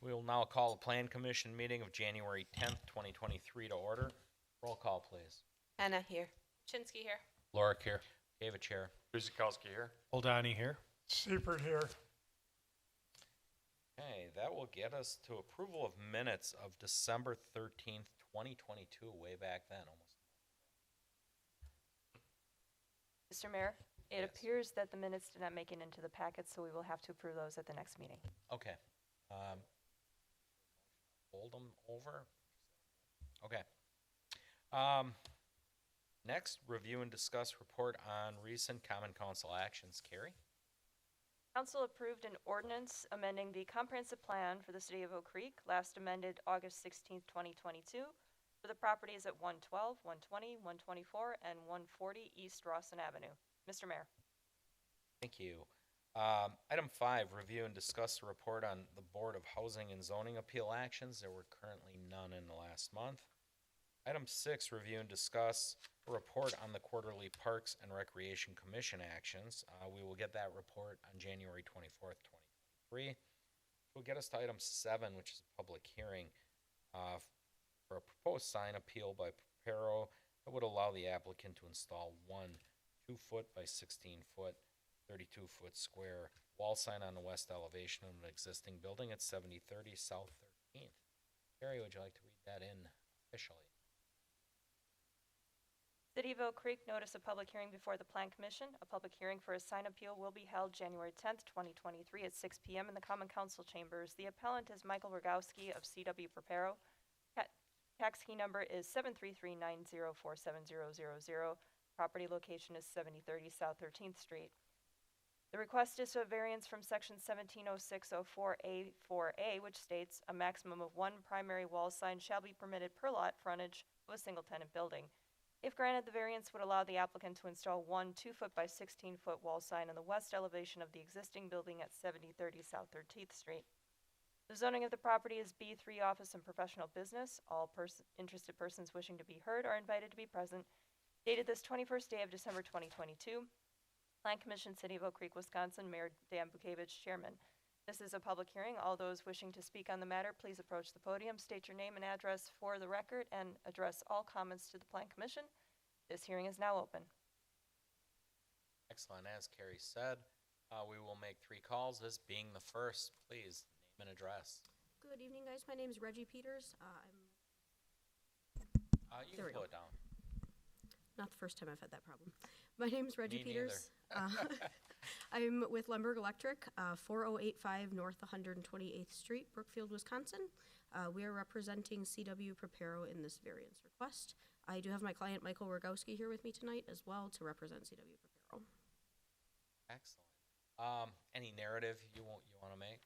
We will now call the Plan Commission meeting of January 10th, 2023 to order. Roll call, please. Anna here. Chinsky here. Lorick here. David Chair. Guzikowski here. Oldani here. Seifert here. Okay, that will get us to approval of minutes of December 13th, 2022, way back then almost. Mr. Mayor, it Yes. appears that the minutes did not make it into the packet, so we will have to approve those at the next meeting. Okay. Hold them over. Okay. Next, review and discuss report on recent Common Council actions. Carrie? Council approved an ordinance amending the comprehensive plan for the city of Oak Creek, last amended August 16th, 2022, for the properties at 112, 120, 124, and 140 East Rawson Avenue. Mr. Mayor. Thank you. Item 5, review and discuss the report on the Board of Housing and Zoning Appeal actions. There were currently none in the last month. Item 6, review and discuss a report on the quarterly Parks and Recreation Commission actions. We will get that report on January 24th, 2023. We'll get us to item 7, which is a public hearing for a proposed sign appeal by Propero that would allow the applicant to install one 2-foot by 16-foot 32-foot square wall sign on the west elevation of an existing building at 7030 South 13th. Carrie, would you like to read that in officially? City of Oak Creek notice a public hearing before the Plan Commission. A public hearing for a sign appeal will be held January 10th, 2023 at 6 p.m. in the Common Council chambers. The appellant is Michael Rogowski of CW Propero. Tax key number is 733904700. Property location is 7030 South 13th Street. The request is a variance from section 170604A4A, which states a maximum of one primary wall sign shall be permitted per lot frontage of a single-tenant building. If granted, the variance would allow the applicant to install one 2-foot by 16-foot wall sign on the west elevation of the existing building at 7030 South 13th Street. The zoning of the property is B3 Office and Professional Business. All interested persons wishing to be heard are invited to be present. Dated this 21st day of December 2022. Plan Commission, City of Oak Creek, Wisconsin. Mayor Dan Bukevich, Chairman. This is a public hearing. All those wishing to speak on the matter, please approach the podium, state your name and address for the record, and address all comments to the Plan Commission. This hearing is now open. Excellent. As Carrie said, we will make 3 calls. This being the first, please, name and address. Good evening, guys. My name is Reggie Peters. You There can we pull go. it down. Not the first time I've had that problem. My name is Reggie Me Peters. I'm with Lemberg Electric, 4085 North 128th Street, Brookfield, Wisconsin. We are representing CW Propero in this variance request. I do have my client Michael Rogowski here with me tonight as well to represent CW Propero. Excellent. Any narrative you want to make?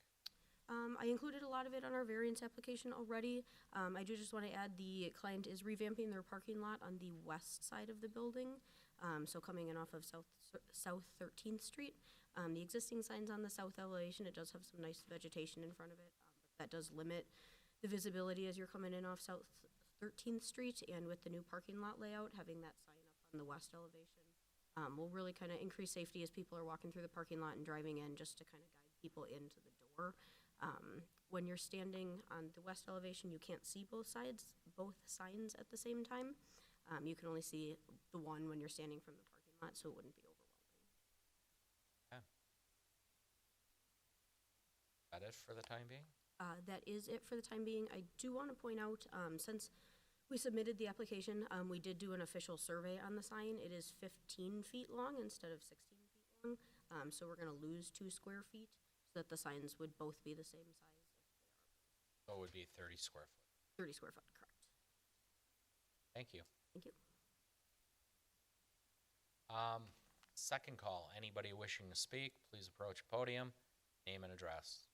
I included a lot of it on our variance application already. I do just want to add the client is revamping their parking lot on the west side of the building. So coming in off of South 13th Street. The existing sign's on the south elevation. It does have some nice vegetation in front of it. But that does limit the visibility as you're coming in off South 13th Street. And with the new parking lot layout, having that sign up on the west elevation will really kind of increase safety as people are walking through the parking lot and driving in, just to kind of guide people into the door. When you're standing on the west elevation, you can't see both signs at the same time. You can only see the one when you're standing from the parking lot, so it wouldn't be overwhelming. Okay. Is that it for the time being? That is it for the time being. I do want to point out, since we submitted the application, we did do an official survey on the sign. It is 15 feet long instead of 16 feet long, so we're going to lose 2 square feet so that the signs would both be the same size. So it would be 30 square foot. 30 square foot, correct. Thank you. Thank you. Second call. Anybody wishing to speak, please approach the podium, name and address.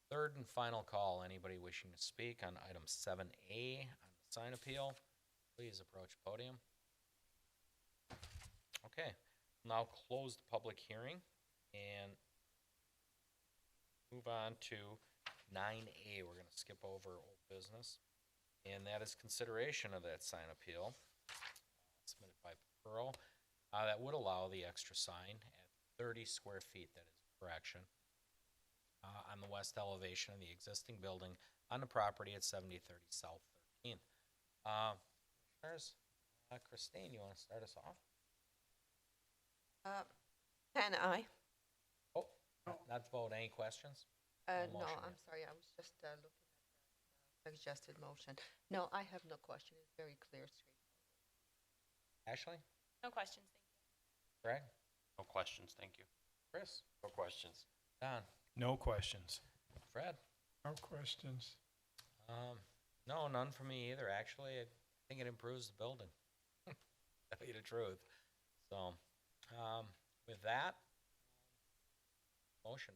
Third and final call. Anybody wishing to speak on item 7A on the sign appeal, please approach the podium. Okay, now close the public hearing and move on to 9A. We're going to skip over old business, and that is consideration of that sign appeal submitted by Pearl. That would allow the extra sign at 30 square feet. That is a correction. on the west elevation of the existing building on the property at 7030 South 13th. Commissioners, Christine, you want to start us off? 10 I. Oh, not to vote. Any questions? No, motion I'm yet. sorry, I was just looking at the suggested motion. No, I have no question. It's very clear, straightforward. Ashley? No questions, thank you. Greg? No questions, thank you. Chris? No questions. Don? No questions. Fred? No questions. No, none for me either, actually. I think it improves the building. Tell you the truth. So, with that, motion,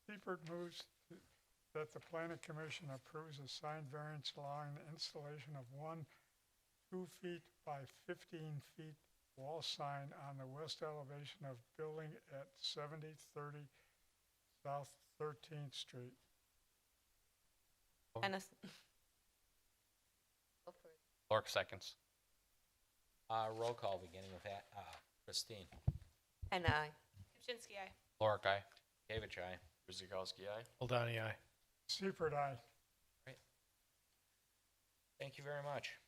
please. Seifert moves that the planning commission approves a sign variance allowing the installation of one 2 feet by 15 feet wall sign on the west elevation of building at 7030 South 13th Street. Ennis. Go for it. Lork seconds. Roll call beginning with that. Christine. And I. Kaczynski, aye. Lork, aye. David, aye. Guzekowski, aye. Aldani, aye. Seifert, aye. Thank you very much.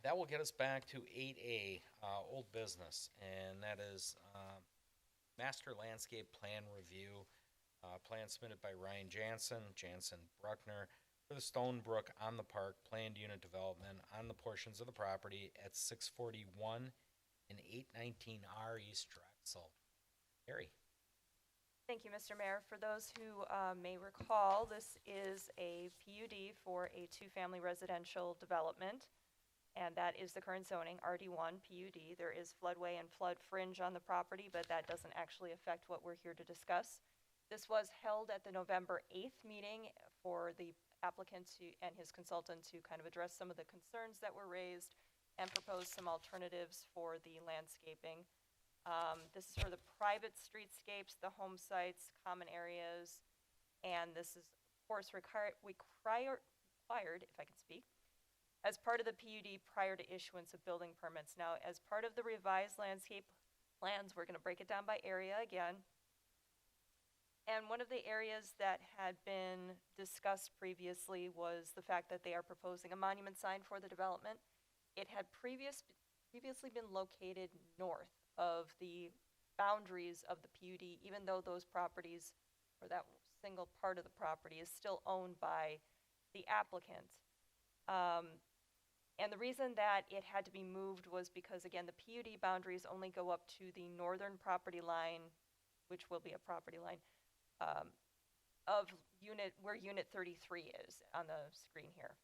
That will get us back to 8A, old business, and that is master landscape plan review. Plan submitted by Ryan Jansen Bruckner for the Stonebrook on the Park planned unit development on the portions of the property at 641 and 819R East Drexel. Harry. Thank you, Mr. Mayor. For those who may recall, this is a PUD for a two-family residential development, and that is the current zoning, RD1 PUD. There is floodway and flood fringe on the property, but that doesn't actually affect what we're here to discuss. This was held at the November 8th meeting for the applicant and his consultant to kind of address some of the concerns that were raised and propose some alternatives for the landscaping. This is for the private streetscapes, the home sites, common areas, and this is, of course, required, if I can speak, as part of the PUD prior to issuance of building permits. Now, as part of the revised landscape plans, we're going to break it down by area again. And one of the areas that had been discussed previously was the fact that they are proposing a monument sign for the development. It had previously been located north of the boundaries of the PUD, even though those properties, or that single part of the property, is still owned by the applicant. And the reason that it had to be moved was because, again, the PUD boundaries only go up to the northern property line, which will be a property line, of where unit 33 is on the screen here.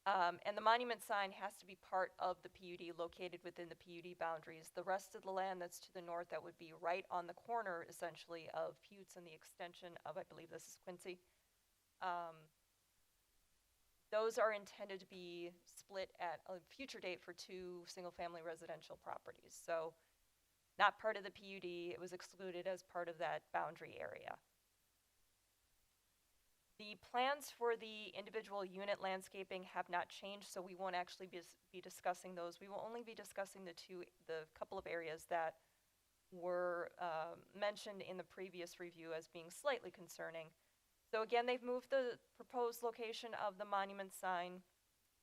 And the monument sign has to be part of the PUD located within the PUD boundaries. The rest of the land that's to the north, that would be right on the corner, essentially, of Putes and the extension of, I believe this is Quincy. Those are intended to be split at a future date for two single-family residential properties. So not part of the PUD, it was excluded as part of that boundary area. The plans for the individual unit landscaping have not changed, so we won't actually be discussing those. We will only be discussing the couple of areas that were mentioned in the previous review as being slightly concerning. So again, they've moved the proposed location of the monument sign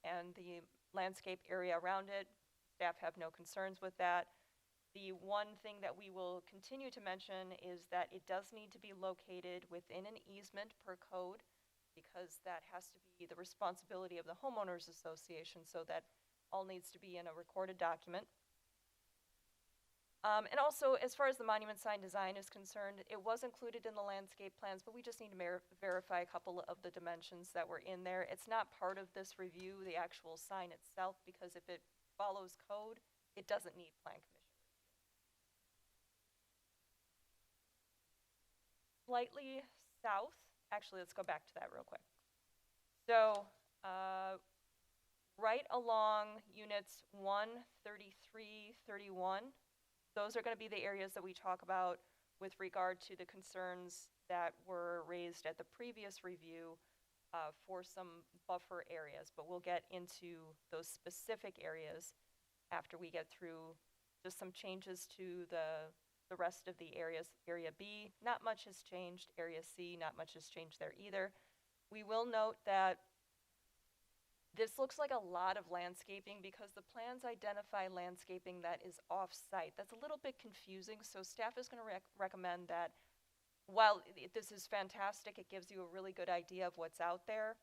and the landscape area around it. Staff have no concerns with that. The one thing that we will continue to mention is that it does need to be located within an easement per code, because that has to be the responsibility of the homeowners association, so that all needs to be in a recorded document. And also, as far as the monument sign design is concerned, it was included in the landscape plans, but we just need to verify a couple of the dimensions that were in there. It's not part of this review, the actual sign itself, because if it follows code, it doesn't need plan commission. Slightly south, actually, let's go back to that real quick. So, right along units 1, 33, 31, those are going to be the areas that we talk about with regard to the concerns that were raised at the previous review for some buffer areas, but we'll get into those specific areas after we get through just some changes to the the rest of the areas. Area B, not much has changed. Area C, not much has changed there either. We will note that this looks like a lot of landscaping because the plans identify landscaping that is off-site. That's a little bit confusing, so staff is going to recommend that while this is fantastic, it gives you a really good idea of what's out there.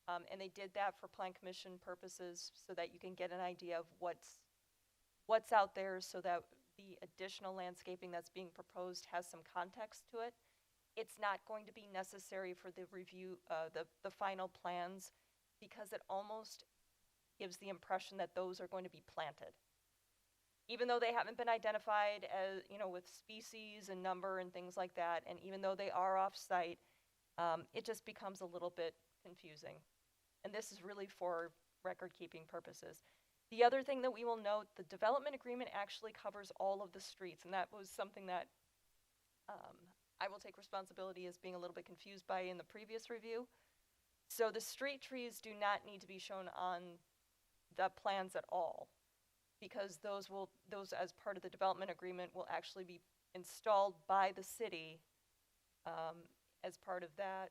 And they did that for Plan Commission purposes so that you can get an idea of what's out there so that the additional landscaping that's being proposed has some context to it. It's not going to be necessary for the review, the final plans, because it almost gives the impression that those are going to be planted. Even though they haven't been identified as, with species and number and things like that, and even though they are off-site, it just becomes a little bit confusing. And this is really for record-keeping purposes. The other thing that we will note, the development agreement actually covers all of the streets, and that was something that I will take responsibility as being a little bit confused by in the previous review. So the street trees do not need to be shown on the plans at all, because those as part of the development agreement will actually be installed by the city as part of that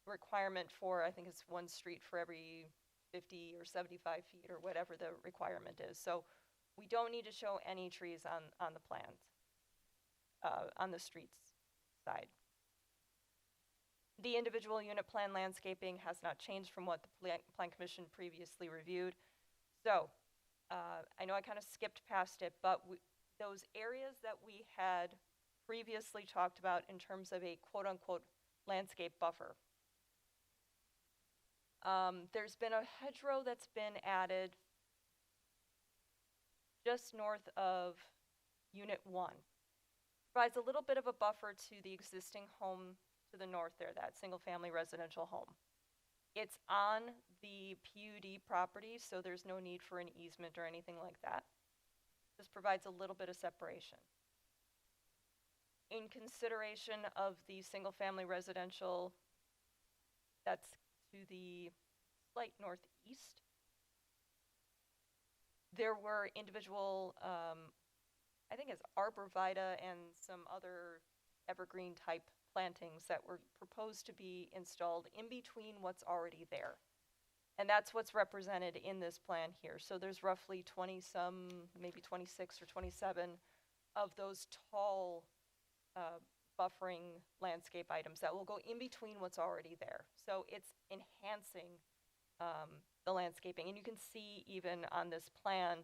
requirement for, I think it's one street for every 50 or 75 feet or whatever the requirement is. So we don't need to show any trees on the plans, on the streets side. The individual unit plan landscaping has not changed from what the Plan Commission previously reviewed. So I know I kind of skipped past it, but those areas that we had previously talked about in terms of a quote-unquote landscape buffer. There's been a hedgerow that's been added just north of Unit 1. Provides a little bit of a buffer to the existing home to the north there, that single-family residential home. It's on the PUD property, so there's no need for an easement or anything like that. This provides a little bit of separation. In consideration of the single-family residential that's to the slight northeast, there were individual, I think it's arborvitae and some other evergreen type plantings that were proposed to be installed in between what's already there. And that's what's represented in this plan here. So there's roughly 20-some, maybe 26 or 27 of those tall buffering landscape items that will go in between what's already there. So it's enhancing the landscaping. And you can see even on this plan,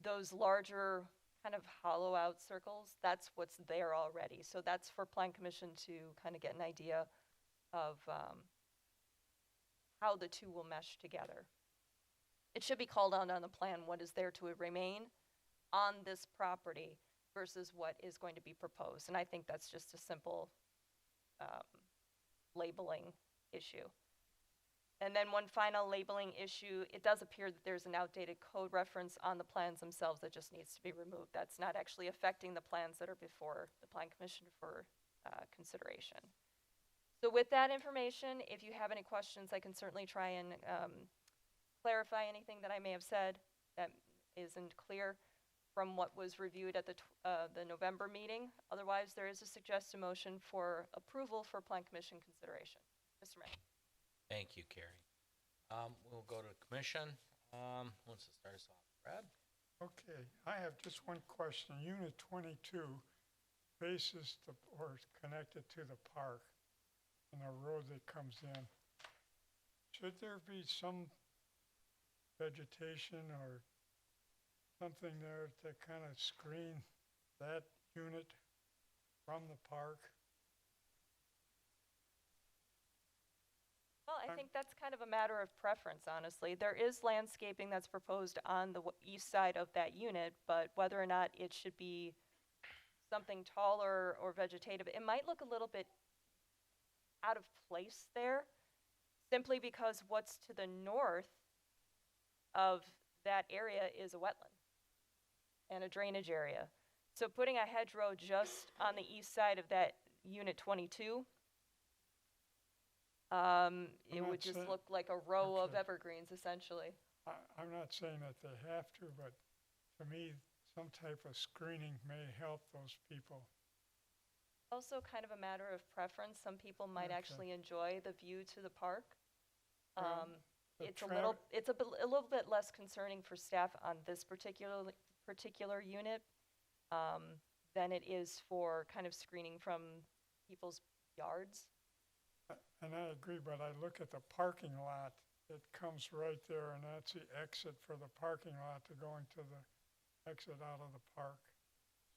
those larger kind of hollow out circles, that's what's there already. So that's for Plan Commission to kind of get an idea of how the two will mesh together. It should be called out on the plan what is there to remain on this property versus what is going to be proposed. And I think that's just a simple labeling issue. And then one final labeling issue, it does appear that there's an outdated code reference on the plans themselves that just needs to be removed. That's not actually affecting the plans that are before the Plan Commission for consideration. So with that information, if you have any questions, I can certainly try and clarify anything that I may have said that isn't clear from what was reviewed at the November meeting. Otherwise, there is a suggested motion for approval for Plan Commission consideration. Mr. Mayor. Thank you, Carrie. We'll go to commission. Who wants to start us off? Brad? Okay, I have just one question. Unit 22 faces or is connected to the park and a road that comes in. Should there be some vegetation or something there to kind of screen that unit from the park? Well, I think that's kind of a matter of preference, honestly. There is landscaping that's proposed on the east side of that unit, but whether or not it should be something taller or vegetative, it might look a little bit out of place there, simply because what's to the north of that area is a wetland and a drainage area. So putting a hedgerow just on the east side of that Unit 22, it would just look like a row of Okay. evergreens, essentially. I'm not saying that they have to, but to me, some type of screening may help those people. Also kind of a matter of preference. Some people might Okay. actually enjoy the view to the park. Well, the It's a little bit less concerning for staff on this particular unit, than it is for kind of screening from people's yards. And I agree, but I look at the parking lot, it comes right there, and that's the exit for the parking lot to go into the exit out of the park.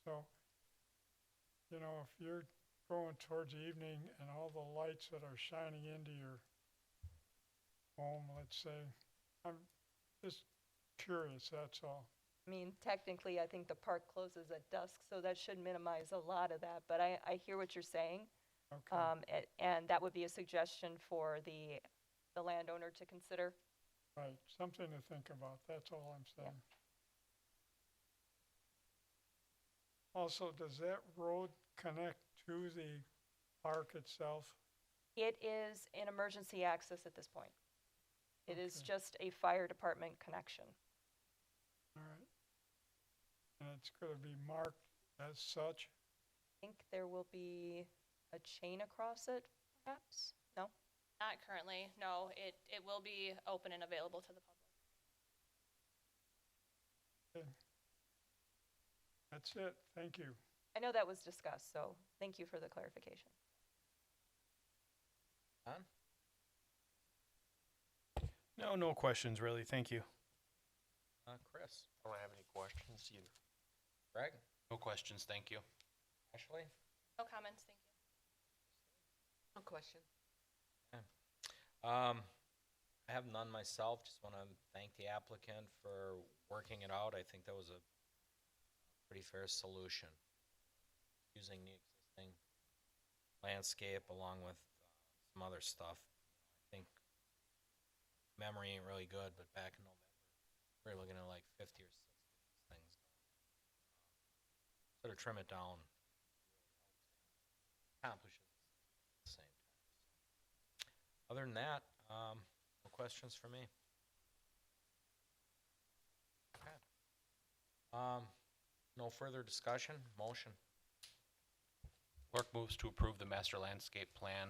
So, you know, if you're going towards evening and all the lights that are shining into your home, let's say, I'm just curious, that's all. I mean, technically, I think the park closes at dusk, so that should minimize a lot of that, but I hear what you're saying. Okay, And that would be a suggestion for the landowner to consider. right, something to think about, that's all I'm saying. Also, does that road connect to the park itself? It is an emergency access at this point. It is Okay. just a fire department connection. All right. And it's gonna be marked as such? I think there will be a chain across it, perhaps? No? Not currently, no. It will be open and available to the public. Okay. That's it, thank you. I know that was discussed, so thank you for the clarification. Don? No questions really, thank you. Chris? I don't have any questions either. Greg? No questions, thank you. Ashley? No comments, thank you. No question. I have none myself. Just want to thank the applicant for working it out. I think that was a pretty fair solution. Using the existing landscape along with some other stuff. I think memory ain't really good, but back in November, we were looking at like 50 or 60 of these things. Sort of trim it down. Accomplishes at the same time. Other than that, no questions for me. Okay. No further discussion, motion. Clerk moves to approve the master landscape plan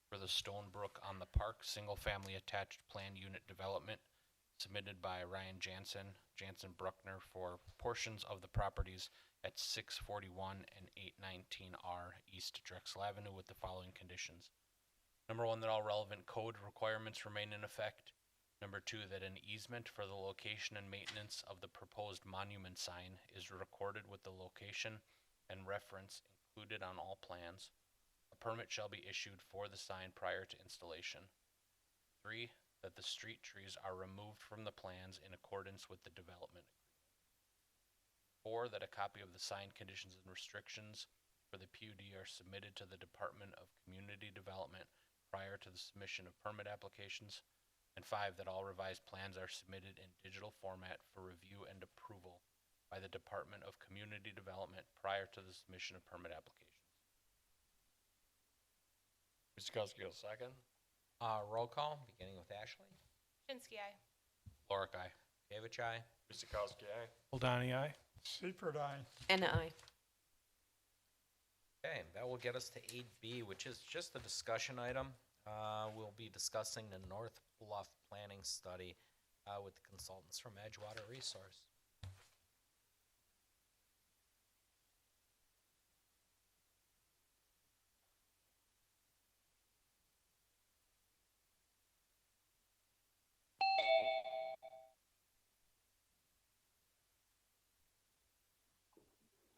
for the Stonebrook on the Park single-family attached plan unit development submitted by Ryan Jansen Bruckner for portions of the properties at 641 and 819R East Drexel Avenue with the following conditions. Number one, that all relevant code requirements remain in effect. Number two, that an easement for the location and maintenance of the proposed monument sign is recorded with the location and reference included on all plans. A permit shall be issued for the sign prior to installation. 3, that the street trees are removed from the plans in accordance with the development agreement. 4, that a copy of the sign conditions and restrictions for the PUD are submitted to the Department of Community Development prior to the submission of permit applications. And 5, that all revised plans are submitted in digital format for review and approval by the Department of Community Development prior to the submission of permit applications. Guzekowski will second. Roll call, beginning with Ashley. Shinsky, aye. Lorick, aye. Davich, aye. Guzekowski, aye. Holdani, aye. Seifert, aye. And I. Okay, that will get us to 8B, which is just a discussion item. We'll be discussing the North Bluff Planning Study with the consultants from Edgewater Resource.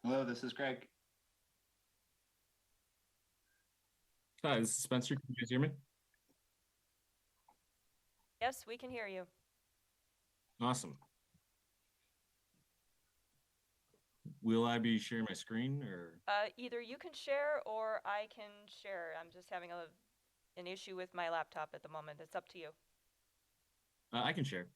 Hello, this is Greg. Hi, this is Spencer. Can you guys hear me? Yes, we can hear you. Awesome. Will I be sharing my screen or? Either you can share or I can share. I'm just having an issue with my laptop at the moment. It's up to you. I can share.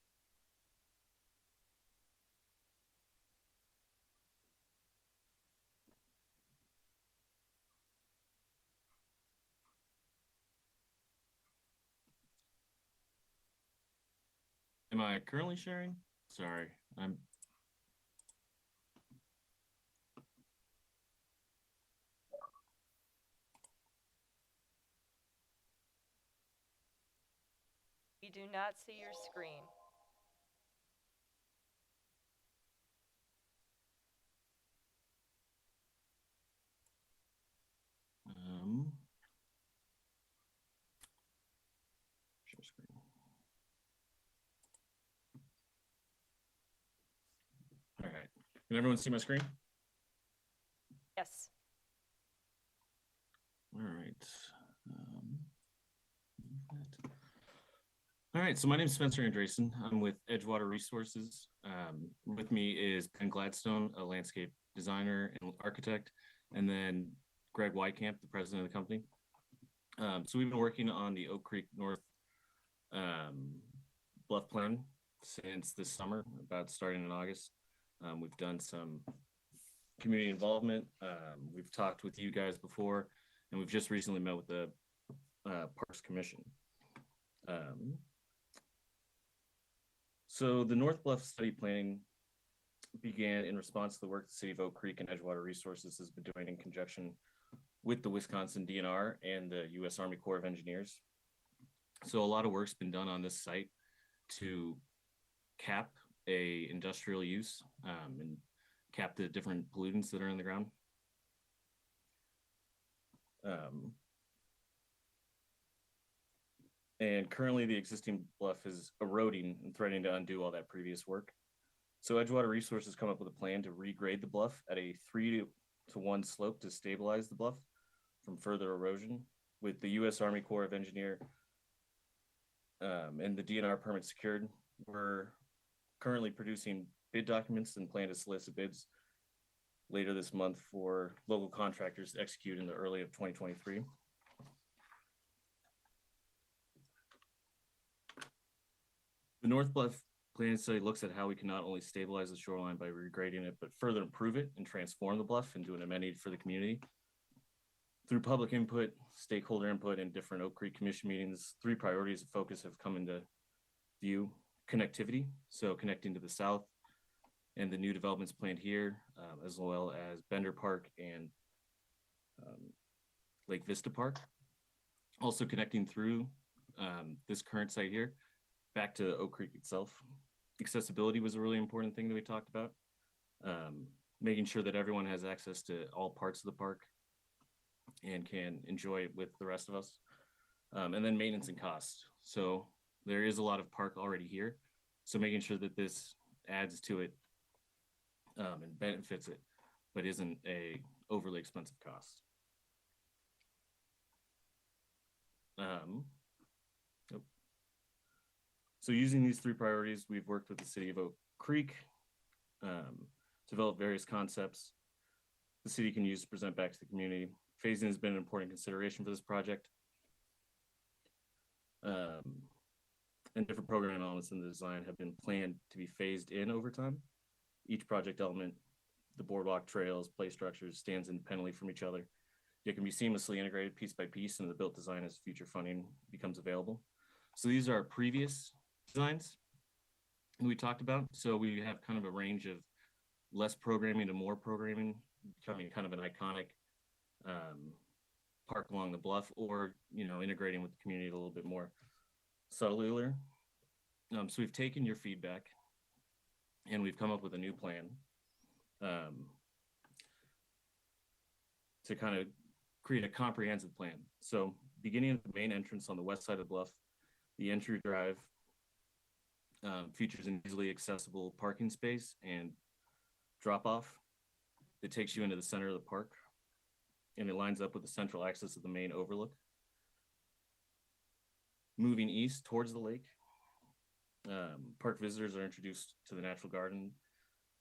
Am I currently sharing? Sorry, I'm do not see your screen. Share screen. All right. Can everyone see my screen? Yes. All right. All right. So my name is Spencer Andresen. I'm with Edgewater Resources. With me is Ben Gladstone, a landscape designer and architect, and then Greg Whitecamp, the president of the company. So we've been working on the Oak Creek North bluff plan since this summer, about starting in August. We've done some community involvement. We've talked with you guys before, and we've just recently met with the Parks Commission. So the North Bluff study planning began in response to the work the City of Oak Creek and Edgewater Resources has been doing in conjunction with the Wisconsin DNR and the U.S. Army Corps of Engineers. So a lot of work's been done on this site to cap a industrial use and cap the different pollutants that are in the ground. And currently the existing bluff is eroding and threatening to undo all that previous work. So Edgewater Resources come up with a plan to regrade the bluff at a 3-to-1 slope to stabilize the bluff from further erosion. With the U.S. Army Corps of Engineers and the DNR permit secured, we're currently producing bid documents and plan to solicit bids later this month for local contractors to execute in the early of 2023. The North Bluff Plan Study looks at how we can not only stabilize the shoreline by regrading it, but further improve it and transform the bluff into an amenity for the community. Through public input, stakeholder input, and different Oak Creek Commission meetings, 3 priorities of focus have come into view. Connectivity, so connecting to the south and the new developments planned here, as well as Bender Park and Lake Vista Park. Also connecting through this current site here back to Oak Creek itself. Accessibility was a really important thing that we talked about. Making sure that everyone has access to all parts of the park and can enjoy it with the rest of us. And then maintenance and cost. So there is a lot of park already here. So making sure that this adds to it and benefits it, but isn't a overly expensive cost. So using these 3 priorities, we've worked with the City of Oak Creek, develop various concepts the city can use to present back to the community. Phasing has been an important consideration for this project. And different program elements in the design have been planned to be phased in over time. Each project element, the boardwalk, trails, play structures, stands independently from each other. It can be seamlessly integrated piece by piece into the built design as future funding becomes available. So these are our previous designs we talked about. So we have kind of a range of less programming to more programming, becoming kind of an iconic park along the bluff, or integrating with the community a little bit more subtly. So we've taken your feedback and we've come up with a new plan to kind of create a comprehensive plan. So beginning at the main entrance on the west side of the bluff, the entry drive features an easily accessible parking space and drop off that takes you into the center of the park, and it lines up with the central access of the main overlook. Moving east towards the lake, park visitors are introduced to the natural garden.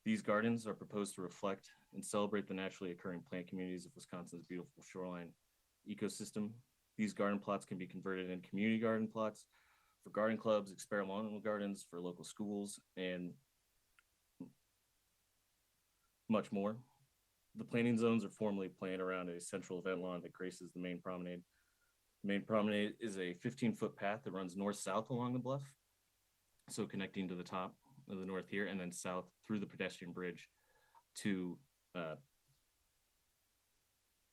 These gardens are proposed to reflect and celebrate the naturally occurring plant communities of Wisconsin's beautiful shoreline ecosystem. These garden plots can be converted into community garden plots for garden clubs, experimental gardens for local schools, and much more. The planting zones are formally planned around a central event lawn that graces the main promenade. The main promenade is a 15-foot path that runs north-south along the bluff, so connecting to the top of the north here, and then south through the pedestrian bridge to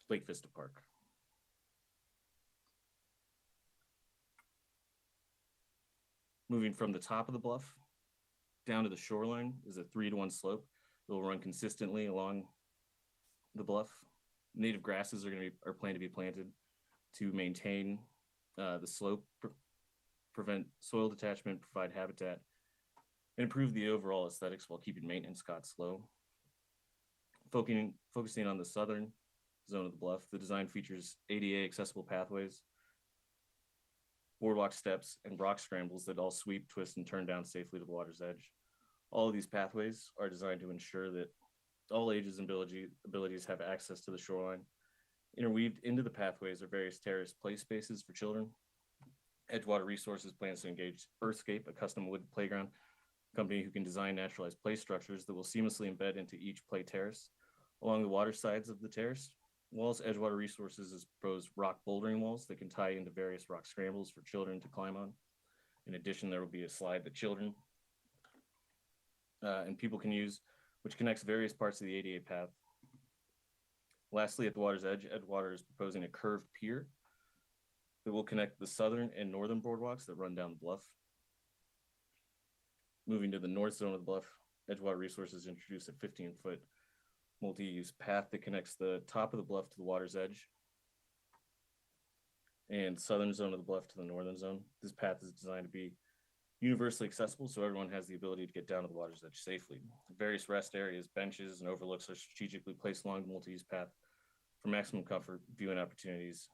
Lake Vista Park. Moving from the top of the bluff down to the shoreline is a 3-to-1 slope. It will run consistently along the bluff. Native grasses are planned to be planted to maintain the slope, prevent soil detachment, provide habitat, and improve the overall aesthetics while keeping maintenance costs low. Focusing on the southern zone of the bluff, the design features ADA accessible pathways, boardwalk steps, and rock scrambles that all sweep, twist, and turn down safely to the water's edge. All of these pathways are designed to ensure that all ages and abilities have access to the shoreline. Interweaved into the pathways are various terrace play spaces for children. Edgewater Resources plans to engage Earthscape, a custom wood playground company who can design naturalized play structures that will seamlessly embed into each play terrace. Along the water sides of the terrace walls, Edgewater Resources has proposed rock bouldering walls that can tie into various rock scrambles for children to climb on. In addition, there will be a slide that children and people can use, which connects various parts of the ADA path. Lastly, at the water's edge, Edgewater is proposing a curved pier that will connect the southern and northern boardwalks that run down the bluff. Moving to the north zone of the bluff, Edgewater Resources introduced a 15-foot multi-use path that connects the top of the bluff to the water's edge and southern zone of the bluff to the northern zone. This path is designed to be universally accessible so everyone has the ability to get down to the water's edge safely. Various rest areas, benches, and overlooks are strategically placed along the multi-use path for maximum comfort, viewing opportunities.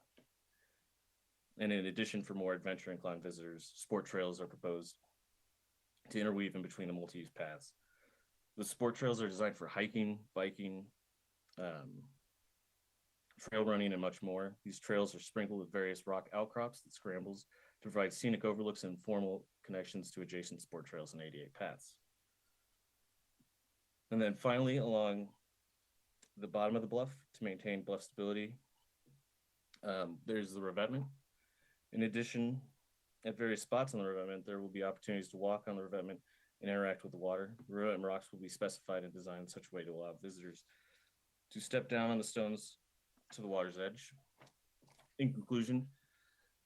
And in addition, for more adventure inclined visitors, sport trails are proposed to interweave in between the multi-use paths. The sport trails are designed for hiking, biking, trail running, and much more. These trails are sprinkled with various rock outcrops that scrambles to provide scenic overlooks and formal connections to adjacent sport trails and ADA paths. And then finally, along the bottom of the bluff, to maintain bluff stability, there's the revetment. In addition, at various spots on the revetment, there will be opportunities to walk on the revetment and interact with the water. The revetment rocks will be specified and designed in such a way to allow visitors to step down on the stones to the water's edge. In conclusion,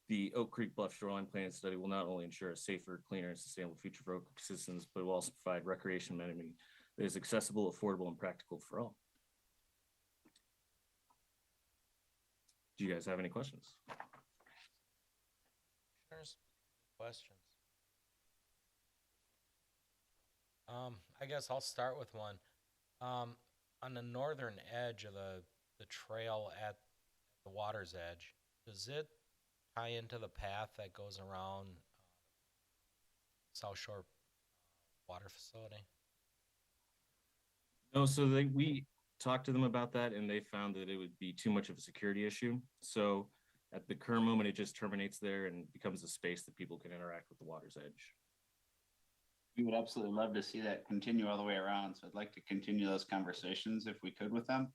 the Oak Creek Bluff Shoreline Plan Study will not only ensure a safer, cleaner, and sustainable future for Oak Creek citizens, but will also provide recreation amenity that is accessible, affordable, and practical for all. Do you guys have any questions? Questions? I guess I'll start with one. On the northern edge of the trail at the water's edge, does it tie into the path that goes around South Shore Water Facility? No, so we talked to them about that, and they found that it would be too much of a security issue. So at the current moment, it just terminates there and becomes a space that people can interact with the water's edge. We would absolutely love to see that continue all the way around. So I'd like to continue those conversations if we could with them,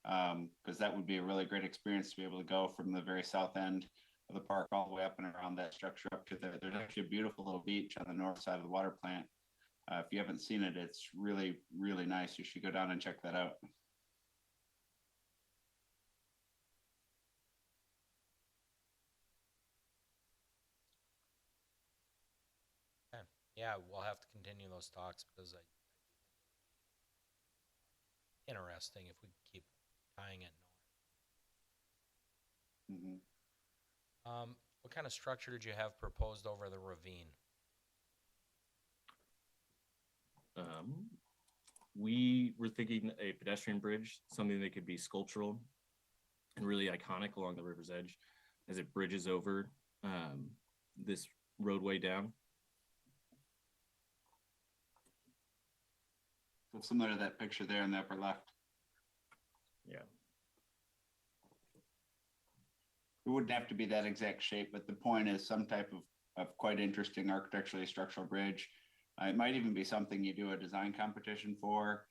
because that would be a really great experience to be able to go from the very south end of the park all the way up and around that structure up to there's actually a beautiful little beach on the north side of the water plant. If you haven't seen it, it's really, really nice. You should go down and check that out. Yeah, we'll have to continue those talks because interesting if we keep tying it north. Mm-hmm. What kind of structure did you have proposed over the ravine? We were thinking a pedestrian bridge, something that could be sculptural and really iconic along the river's edge as it bridges over this roadway down. So similar to that picture there in the upper left. Yeah. It wouldn't have to be that exact shape, but the point is some type of quite interesting architecturally structural bridge. It might even be something you do a design competition for,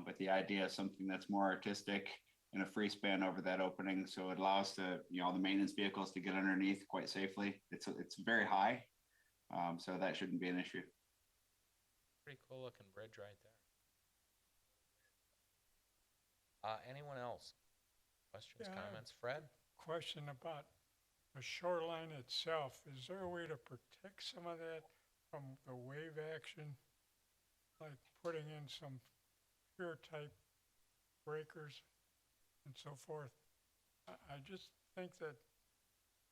but the idea is something that's more artistic and a free span over that opening, so it allows the maintenance vehicles to get underneath quite safely. It's very high, so that shouldn't be an issue. Pretty cool looking bridge right there. Anyone else? Questions, comments? Fred? Question about the shoreline itself. Is there a way to protect some of that from the wave action, like putting in some pier type breakers and so forth. I just think that,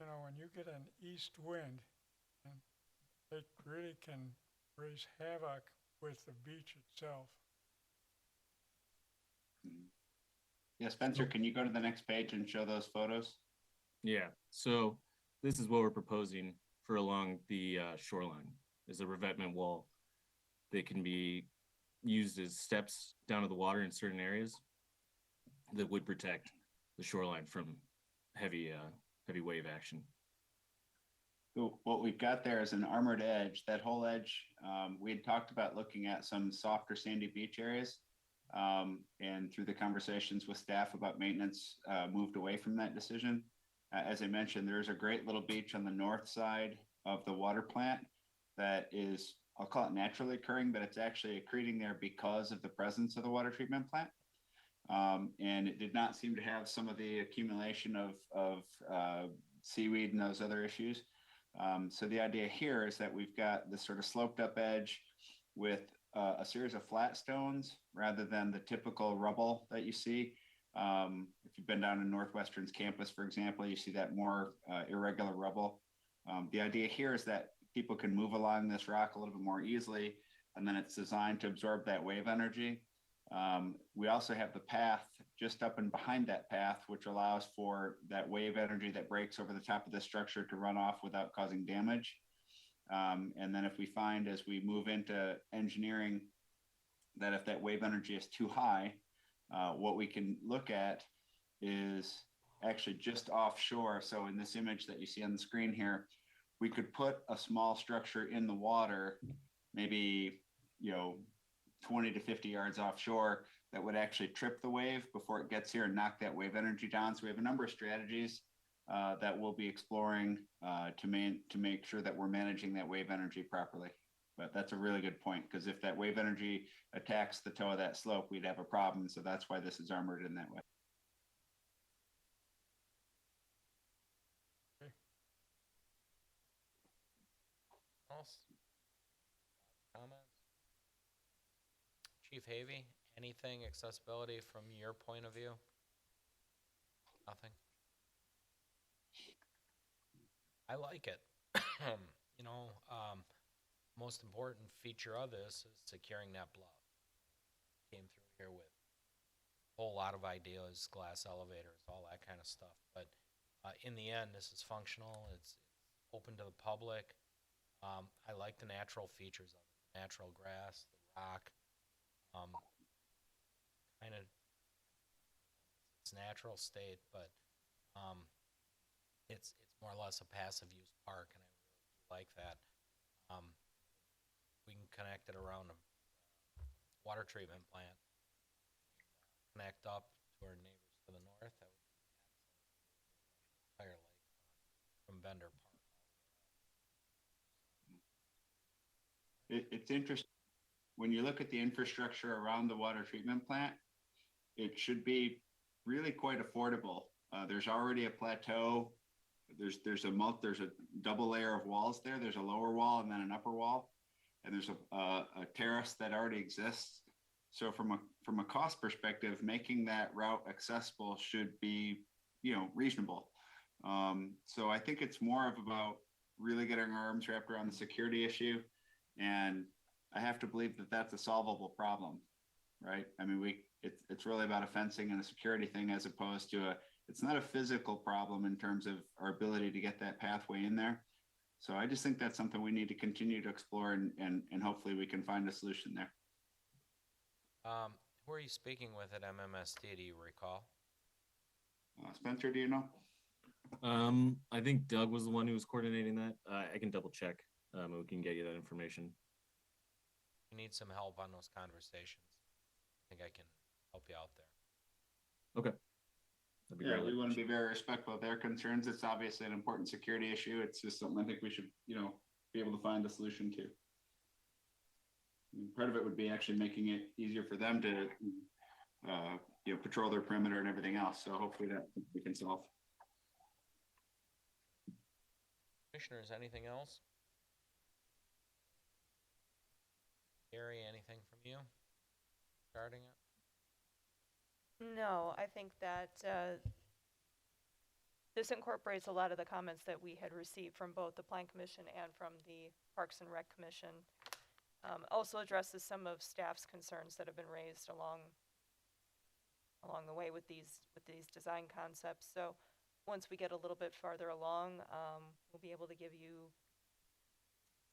you know, when you get an east wind, and it really can raise havoc with the beach itself. Yeah, Spencer, can you go to the next page and show those photos? Yeah, so this is what we're proposing for along the shoreline, is a revetment wall that can be used as steps down to the water in certain areas that would protect the shoreline from heavy wave action. So what we've got there is an armored edge. That whole edge, we had talked about looking at some softer sandy beach areas. And through the conversations with staff about maintenance, moved away from that decision. As I mentioned, there's a great little beach on the north side of the water plant that is, I'll call it naturally occurring, but it's actually accreting there because of the presence of the water treatment plant. And it did not seem to have some of the accumulation of seaweed and those other issues. So the idea here is that we've got this sort of sloped up edge with a series of flat stones rather than the typical rubble that you see. If you've been down in Northwestern's campus, for example, you see that more irregular rubble. The idea here is that people can move along this rock a little bit more easily, and then it's designed to absorb that wave energy. We also have the path just up and behind that path, which allows for that wave energy that breaks over the top of the structure to run off without causing damage. And then if we find as we move into engineering that if that wave energy is too high, what we can look at is actually just offshore. So in this image that you see on the screen here, we could put a small structure in the water, maybe, 20 to 50 yards offshore, that would actually trip the wave before it gets here and knock that wave energy down. So we have a number of strategies that we'll be exploring to make sure that we're managing that wave energy properly. But that's a really good point, because if that wave energy attacks the toe of that slope, we'd have a problem. So that's why this is armored in that way. Else? Comments? Chief Havey, anything accessibility from your point of view? Nothing? I like it. Most important feature of this is securing that bluff. Came through here with a whole lot of ideas, glass elevators, all that kind of stuff. But in the end, this is functional. It's open to the public. I like the natural features of it, the natural grass, the rock. It's natural state, but it's more or less a passive use park, and I really do like that. We can connect it around a water treatment plant, connect up to our neighbors to the north. That would be entire lakefront from Bender Park. It's interesting. When you look at the infrastructure around the water treatment plant, it should be really quite affordable. There's already a plateau. There's a double layer of walls there. There's a lower wall and then an upper wall, and there's a terrace that already exists. So from a cost perspective, making that route accessible should be, reasonable. So I think it's more of about really getting our arms wrapped around the security issue, and I have to believe that that's a solvable problem, right? I mean, it's really about a fencing and a security thing, as opposed to it's not a physical problem in terms of our ability to get that pathway in there. So I just think that's something we need to continue to explore, and hopefully we can find a solution there. Who are you speaking with at MMSD? Do you recall? Spencer, do you know? I think Doug was the one who was coordinating that. I can double check. We can get you that information. You need some help on those conversations. I think I can help you out there. Okay. That'd be Yeah, great. we want to be very respectful of their concerns. It's obviously an important security issue. It's just something I think we should, be able to find a solution to. I mean, part of it would be actually making it easier for them to, patrol their perimeter and everything else. So hopefully that we can solve. Commissioners, anything else? Gary, anything from you regarding it? No, I think that this incorporates a lot of the comments that we had received from both the Plan Commission and from the Parks and Rec Commission. Also addresses some of staff's concerns that have been raised along the way with these design concepts. So once we get a little bit farther along, we'll be able to give you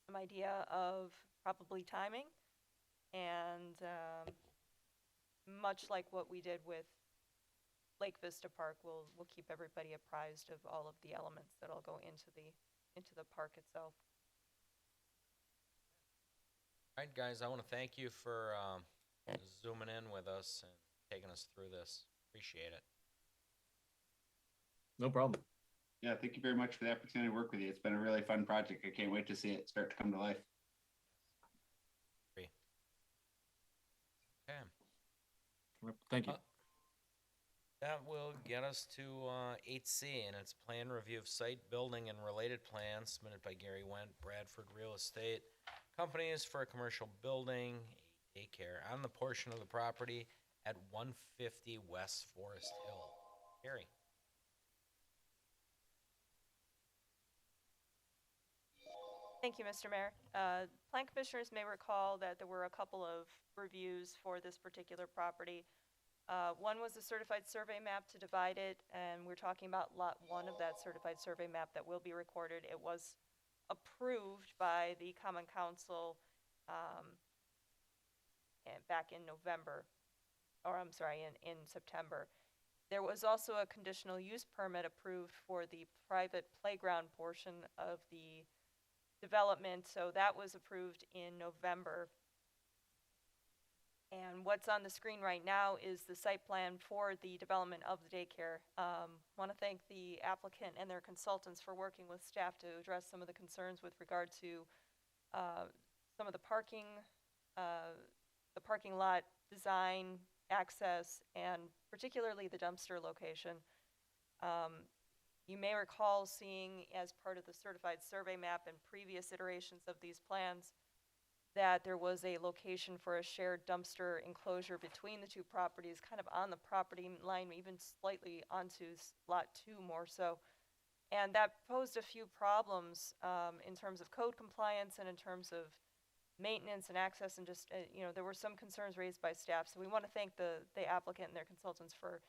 some idea of probably timing, and much like what we did with Lake Vista Park, we'll keep everybody apprised of all of the elements that'll go into the park itself. All right, guys, I want to thank you for zooming in with us and taking us through this. Appreciate it. No problem. Yeah, thank you very much for the opportunity to work with you. It's been a really fun project. I can't wait to see it start to come to life. Okay. Thank you. That will get us to 8C, and it's plan review of site, building, and related plans submitted by Gary Wendt, Bradford Real Estate Companies for a commercial building, a daycare, on the portion of the property at 150 West Forest Hill. Gary. Thank you, Mr. Mayor. Plan commissioners may recall that there were a couple of reviews for this particular property. One was a certified survey map to divide it, and we're talking about lot 1 of that certified survey map that will be recorded. It was approved by the Common Council back in November, or I'm sorry, in September. There was also a conditional use permit approved for the private playground portion of the development, so that was approved in November. And what's on the screen right now is the site plan for the development of the daycare. Want to thank the applicant and their consultants for working with staff to address some of the concerns with regard to some of the parking lot design, access, and particularly the dumpster location. You may recall seeing, as part of the certified survey map and previous iterations of these plans, that there was a location for a shared dumpster enclosure between the two properties, kind of on the property line, even slightly onto lot 2 more so. And that posed a few problems in terms of code compliance and in terms of maintenance and access, and just, there were some concerns raised by staff. So we want to thank the applicant and their consultants for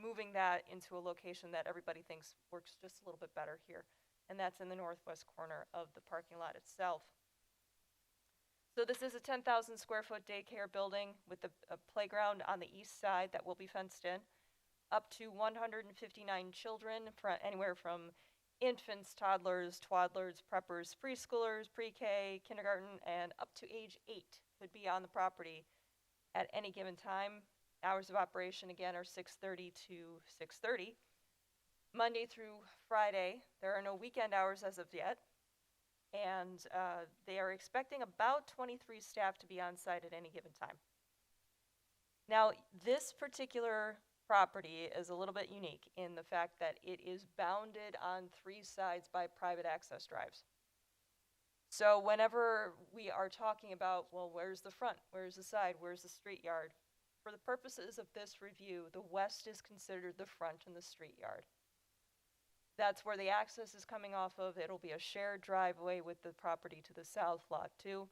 moving that into a location that everybody thinks works just a little bit better here. And that's in the northwest corner of the parking lot itself. So this is a 10,000 square foot daycare building with a playground on the east side that will be fenced in. Up to 159 children, anywhere from infants, toddlers, twaddlers, preppers, preschoolers, pre-K, kindergarten, and up to age 8 could be on the property at any given time. Hours of operation, again, are 6:30 to 6:30. Monday through Friday. There are no weekend hours as of yet. And they are expecting about 23 staff to be on site at any given time. Now, this particular property is a little bit unique in the fact that it is bounded on 3 sides by private access drives. So whenever we are talking about, well, where's the front, where's the side, where's the street yard, for the purposes of this review, the west is considered the front and the street yard. That's where the access is coming off of. It'll be a shared driveway with the property to the south, lot 2.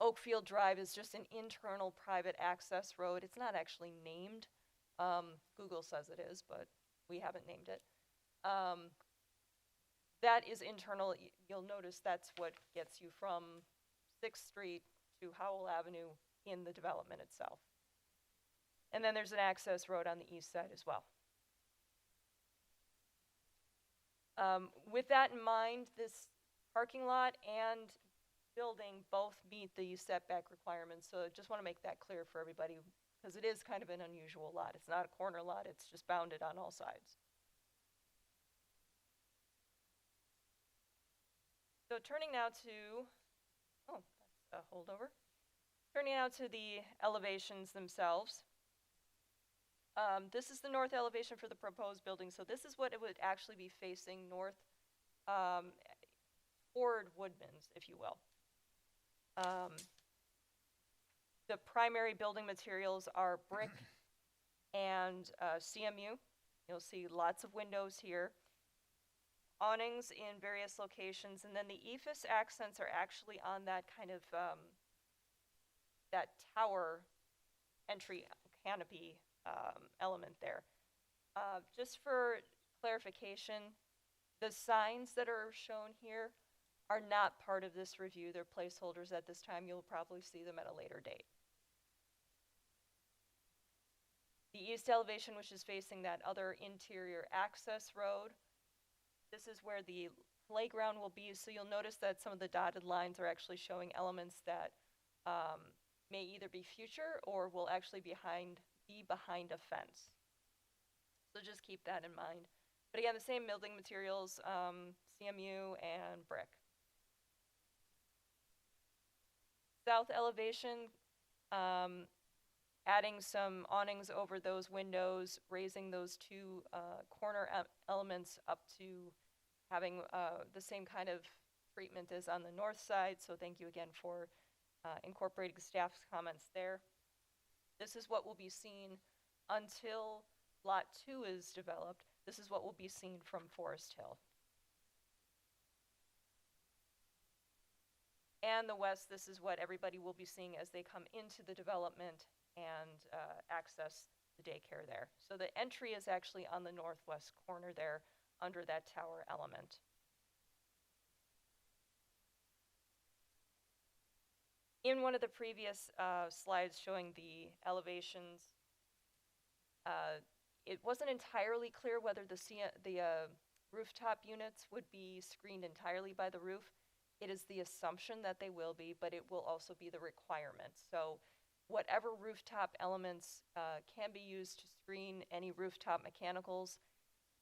Oakfield Drive is just an internal private access road. It's not actually named. Google says it is, but we haven't named it. That is internal. You'll notice that's what gets you from 6th Street to Howell Avenue in the development itself. And then there's an access road on the east side as well. With that in mind, this parking lot and building both meet the setback requirements, so I just want to make that clear for everybody, because it is kind of an unusual lot. It's not a corner lot, it's just bounded on all sides. So turning now to, that's a holdover. Turning now to the elevations themselves. This is the north elevation for the proposed building, so this is what it would actually be facing north toward Woodman's, if you will. The primary building materials are brick and CMU. You'll see lots of windows here. Awnings in various locations, and then the ephes accents are actually on that kind of that tower entry canopy element there. Just for clarification, the signs that are shown here are not part of this review. They're placeholders at this time. You'll probably see them at a later date. The east elevation, which is facing that other interior access road, this is where the playground will be. So you'll notice that some of the dotted lines are actually showing elements that may either be future or will actually be behind a fence. So just keep that in mind. But again, the same building materials, CMU and brick. South elevation, adding some awnings over those windows, raising those two corner elements up to having the same kind of treatment as on the north side. So thank you again for incorporating staff's comments there. This is what will be seen until Lot 2 is developed. This is what will be seen from Forest Hill. And the west, this is what everybody will be seeing as they come into the development and access the daycare there. So the entry is actually on the northwest corner there under that tower element. In one of the previous slides showing the elevations, it wasn't entirely clear whether the rooftop units would be screened entirely by the roof. It is the assumption that they will be, but it will also be the requirement. So whatever rooftop elements can be used to screen any rooftop mechanicals,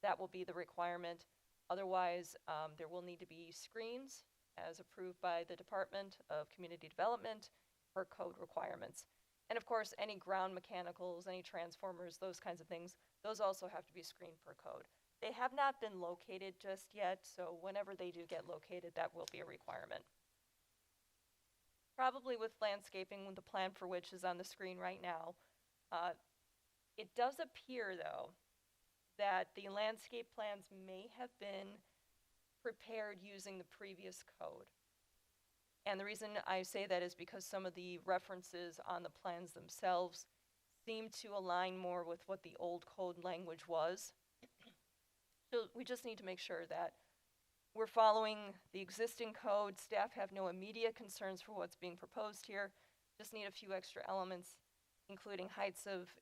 that will be the requirement. Otherwise, there will need to be screens as approved by the Department of Community Development for code requirements. And of course, any ground mechanicals, any transformers, those kinds of things, those also have to be screened per code. They have not been located just yet, so whenever they do get located, that will be a requirement. Probably with landscaping, the plan for which is on the screen right now. It does appear, though, that the landscape plans may have been prepared using the previous code. And the reason I say that is because some of the references on the plans themselves seem to align more with what the old code language was. So we just need to make sure that we're following the existing code. Staff have no immediate concerns for what's being proposed here. Just need a few extra elements, including heights of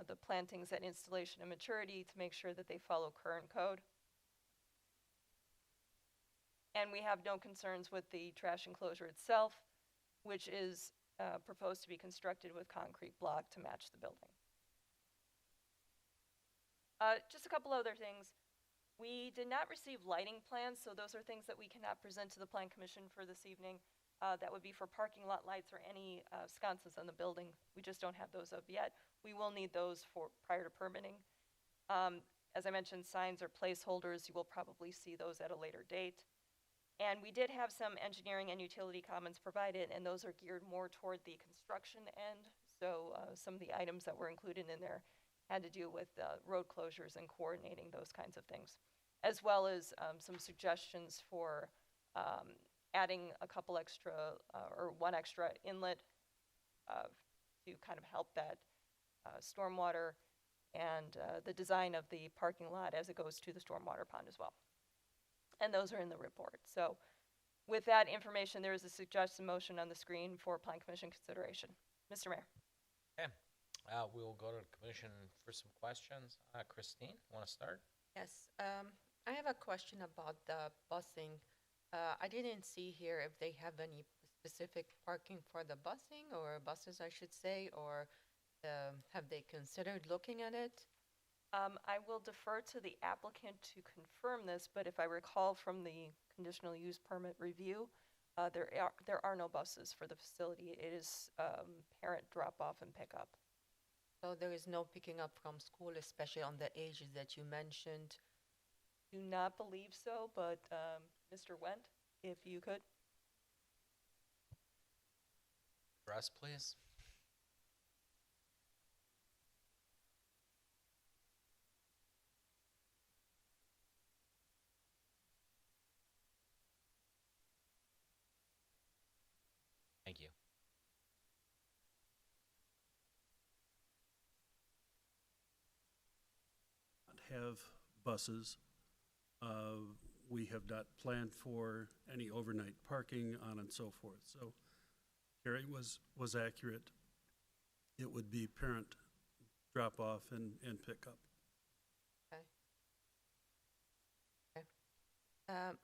the plantings at installation and maturity to make sure that they follow current code. And we have no concerns with the trash enclosure itself, which is proposed to be constructed with concrete block to match the building. Just a couple other things. We did not receive lighting plans, so those are things that we cannot present to the Plan Commission for this evening. That would be for parking lot lights or any sconces on the building. We just don't have those up yet. We will need those prior to permitting. As I mentioned, signs are placeholders. You will probably see those at a later date. And we did have some engineering and utility comments provided, and those are geared more toward the construction end. So some of the items that were included in there had to do with road closures and coordinating those kinds of things, as well as some suggestions for adding a couple extra or one extra inlet to kind of help that stormwater and the design of the parking lot as it goes to the stormwater pond as well. And those are in the report. So with that information, there is a suggested motion on the screen for Plan Commission consideration. Mr. Mayor. Okay, we'll go to the commission for some questions. Christine, want to start? Yes, I have a question about the busing. I didn't see here if they have any specific parking for the busing or buses, I should say, or have they considered looking at it? I will defer to the applicant to confirm this, but if I recall from the conditional use permit review, there are no buses for the facility. It is parent drop-off and pickup. So there is no picking up from school, especially on the ages that you mentioned? Do not believe so, but Mr. Wendt, if you could. address, please? Thank you. Have buses. We have not planned for any overnight parking on and so forth. So Carrie was accurate. It would be parent drop off and pick up. Okay. Okay.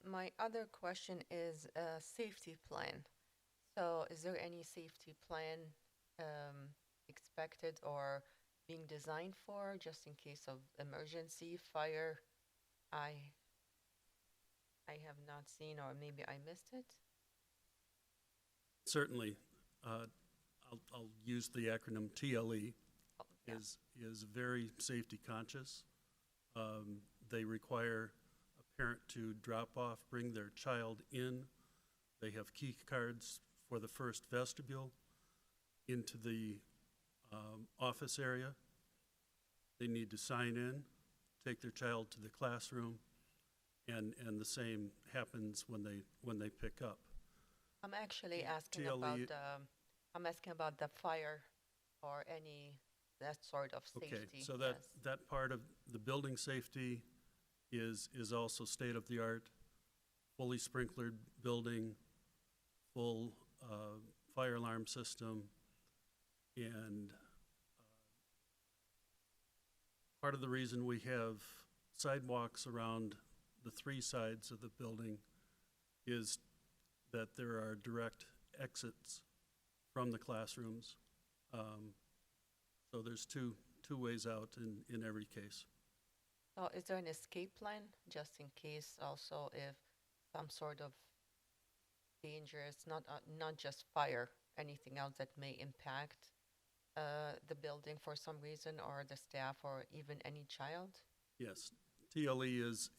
My other question is safety plan. So is there any safety plan expected or being designed for just in case of emergency, fire? I have not seen, or maybe I missed it. Certainly, I'll use the acronym TLE. Oh, yeah. Is very safety conscious. They require a parent to drop off, bring their child in. They have key cards for the first vestibule into the office area. They need to sign in, take their child to the classroom, and the same happens when they pick up. I'm actually asking TLE about I'm asking about the fire or any that sort of safety. Okay, so yes. that part of the building safety is also state-of-the-art, fully sprinklered building, full fire alarm system, and part of the reason we have sidewalks around the three sides of the building is that there are direct exits from the classrooms. So there's two ways out in every case. So is there an escape plan just in case also if some sort of dangerous, not just fire, anything else that may impact the building for some reason or the staff or even any child? Yes, TLE is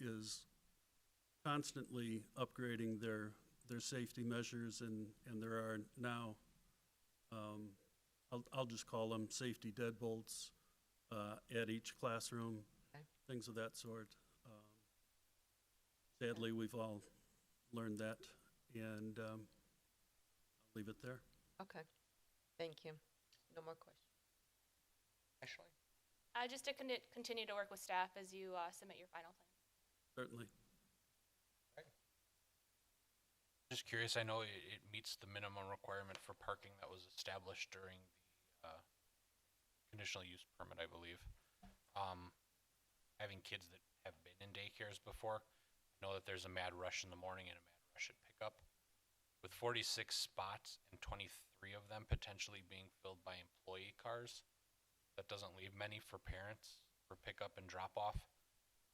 constantly upgrading their safety measures, and there are now, I'll just call them safety deadbolts at each classroom, Okay. things of that sort. Sadly, we've all learned that, and I'll leave it there. Okay, thank you. No more questions. Ashley? Just to continue to work with staff as you submit your final plan. Certainly. Just curious, I know it meets the minimum requirement for parking that was established during the conditional use permit, I believe. Having kids that have been in daycares before, I know that there's a mad rush in the morning and a mad rush at pickup. With 46 spots and 23 of them potentially being filled by employee cars, that doesn't leave many for parents for pickup and drop off.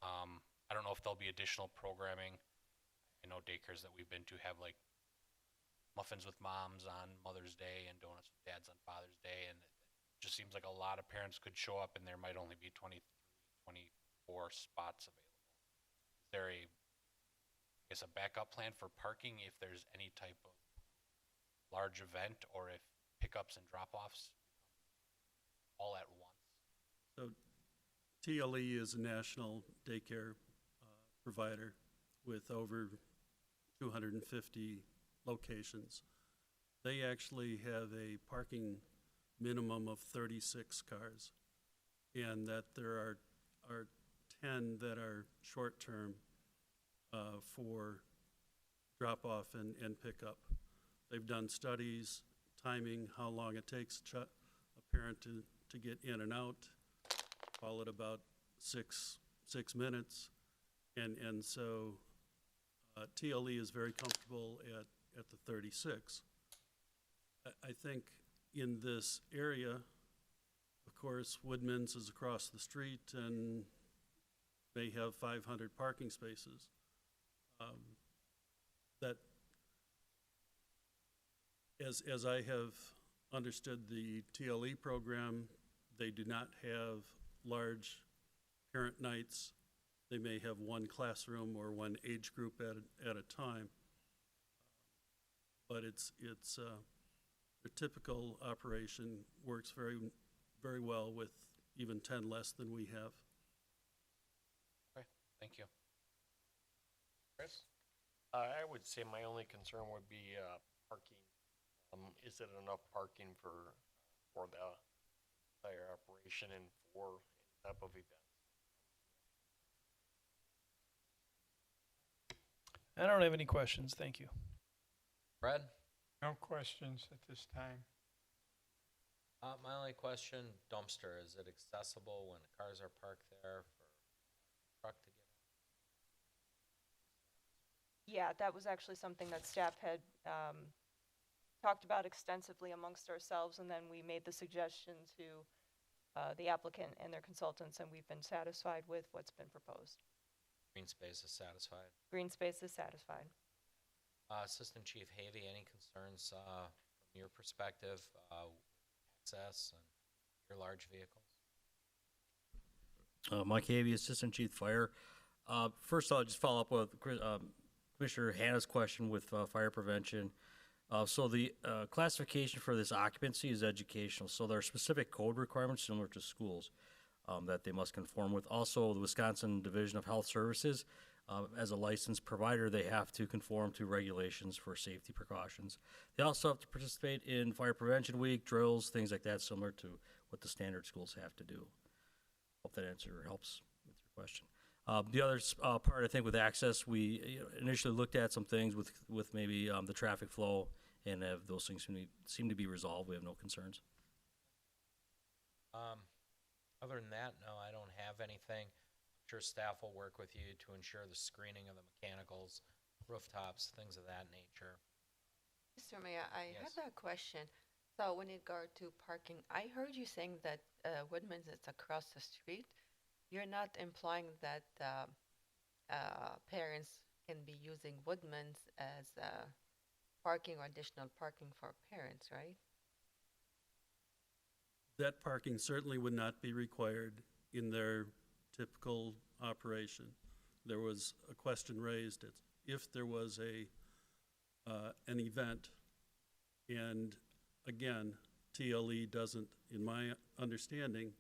I don't know if there'll be additional programming. I know daycares that we've been to have like muffins with moms on Mother's Day and donuts with dads on Father's Day, and it just seems like a lot of parents could show up and there might only be 23, 24 spots available. Is there a backup plan for parking if there's any type of large event, or if pickups and drop-offs all at once? So TLE is a national daycare provider with over 250 locations. They actually have a parking minimum of 36 cars, and that there are 10 that are short-term for drop-off and pickup. They've done studies, timing, how long it takes a parent to get in and out, call it about six minutes. And so TLE is very comfortable at the 36. I think in this area, of course, Woodman's is across the street and may have 500 parking spaces. That, as I have understood the TLE program, they do not have large parent nights. They may have one classroom or one age group at a time. But they're typical operation works very, very well with even 10 less than we have. Okay, thank you. Chris? I would say my only concern would be, parking. Is it enough parking for the entire operation and for any type of event? I don't have any questions, thank you. Fred? No questions at this time. My only question, dumpster, is it accessible when cars are parked there for truck to get in? Yeah, that was actually something that staff had talked about extensively amongst ourselves, and then we made the suggestion to the applicant and their consultants, and we've been satisfied with what's been proposed. Green space is satisfied. Green space is satisfied. Assistant Chief Havey, any concerns from your perspective, access and your large vehicles? Mike Havey, Assistant Chief Fire. First, I'll just follow up with Commissioner Hannah's question with fire prevention. So the classification for this occupancy is educational. So there are specific code requirements similar to schools that they must conform with. Also, the Wisconsin Division of Health Services, as a licensed provider, they have to conform to regulations for safety precautions. They also have to participate in Fire Prevention Week, drills, things like that, similar to what the standard schools have to do. Hope that answer helps with your question. The other part, I think, with access, we initially looked at some things with maybe the traffic flow, and those things seem to be resolved. We have no concerns. Other than that, no, I don't have anything. I'm sure staff will work with you to ensure the screening of the mechanicals, rooftops, things of that nature. Mr. Mayor, I Yes. have a question. So when it got to parking, I heard you saying that Woodman's is across the street. You're not implying that parents can be using Woodman's as parking or additional parking for parents, right? That parking certainly would not be required in their typical operation. There was a question raised as if there was an event, and again, TLE doesn't, in my understanding,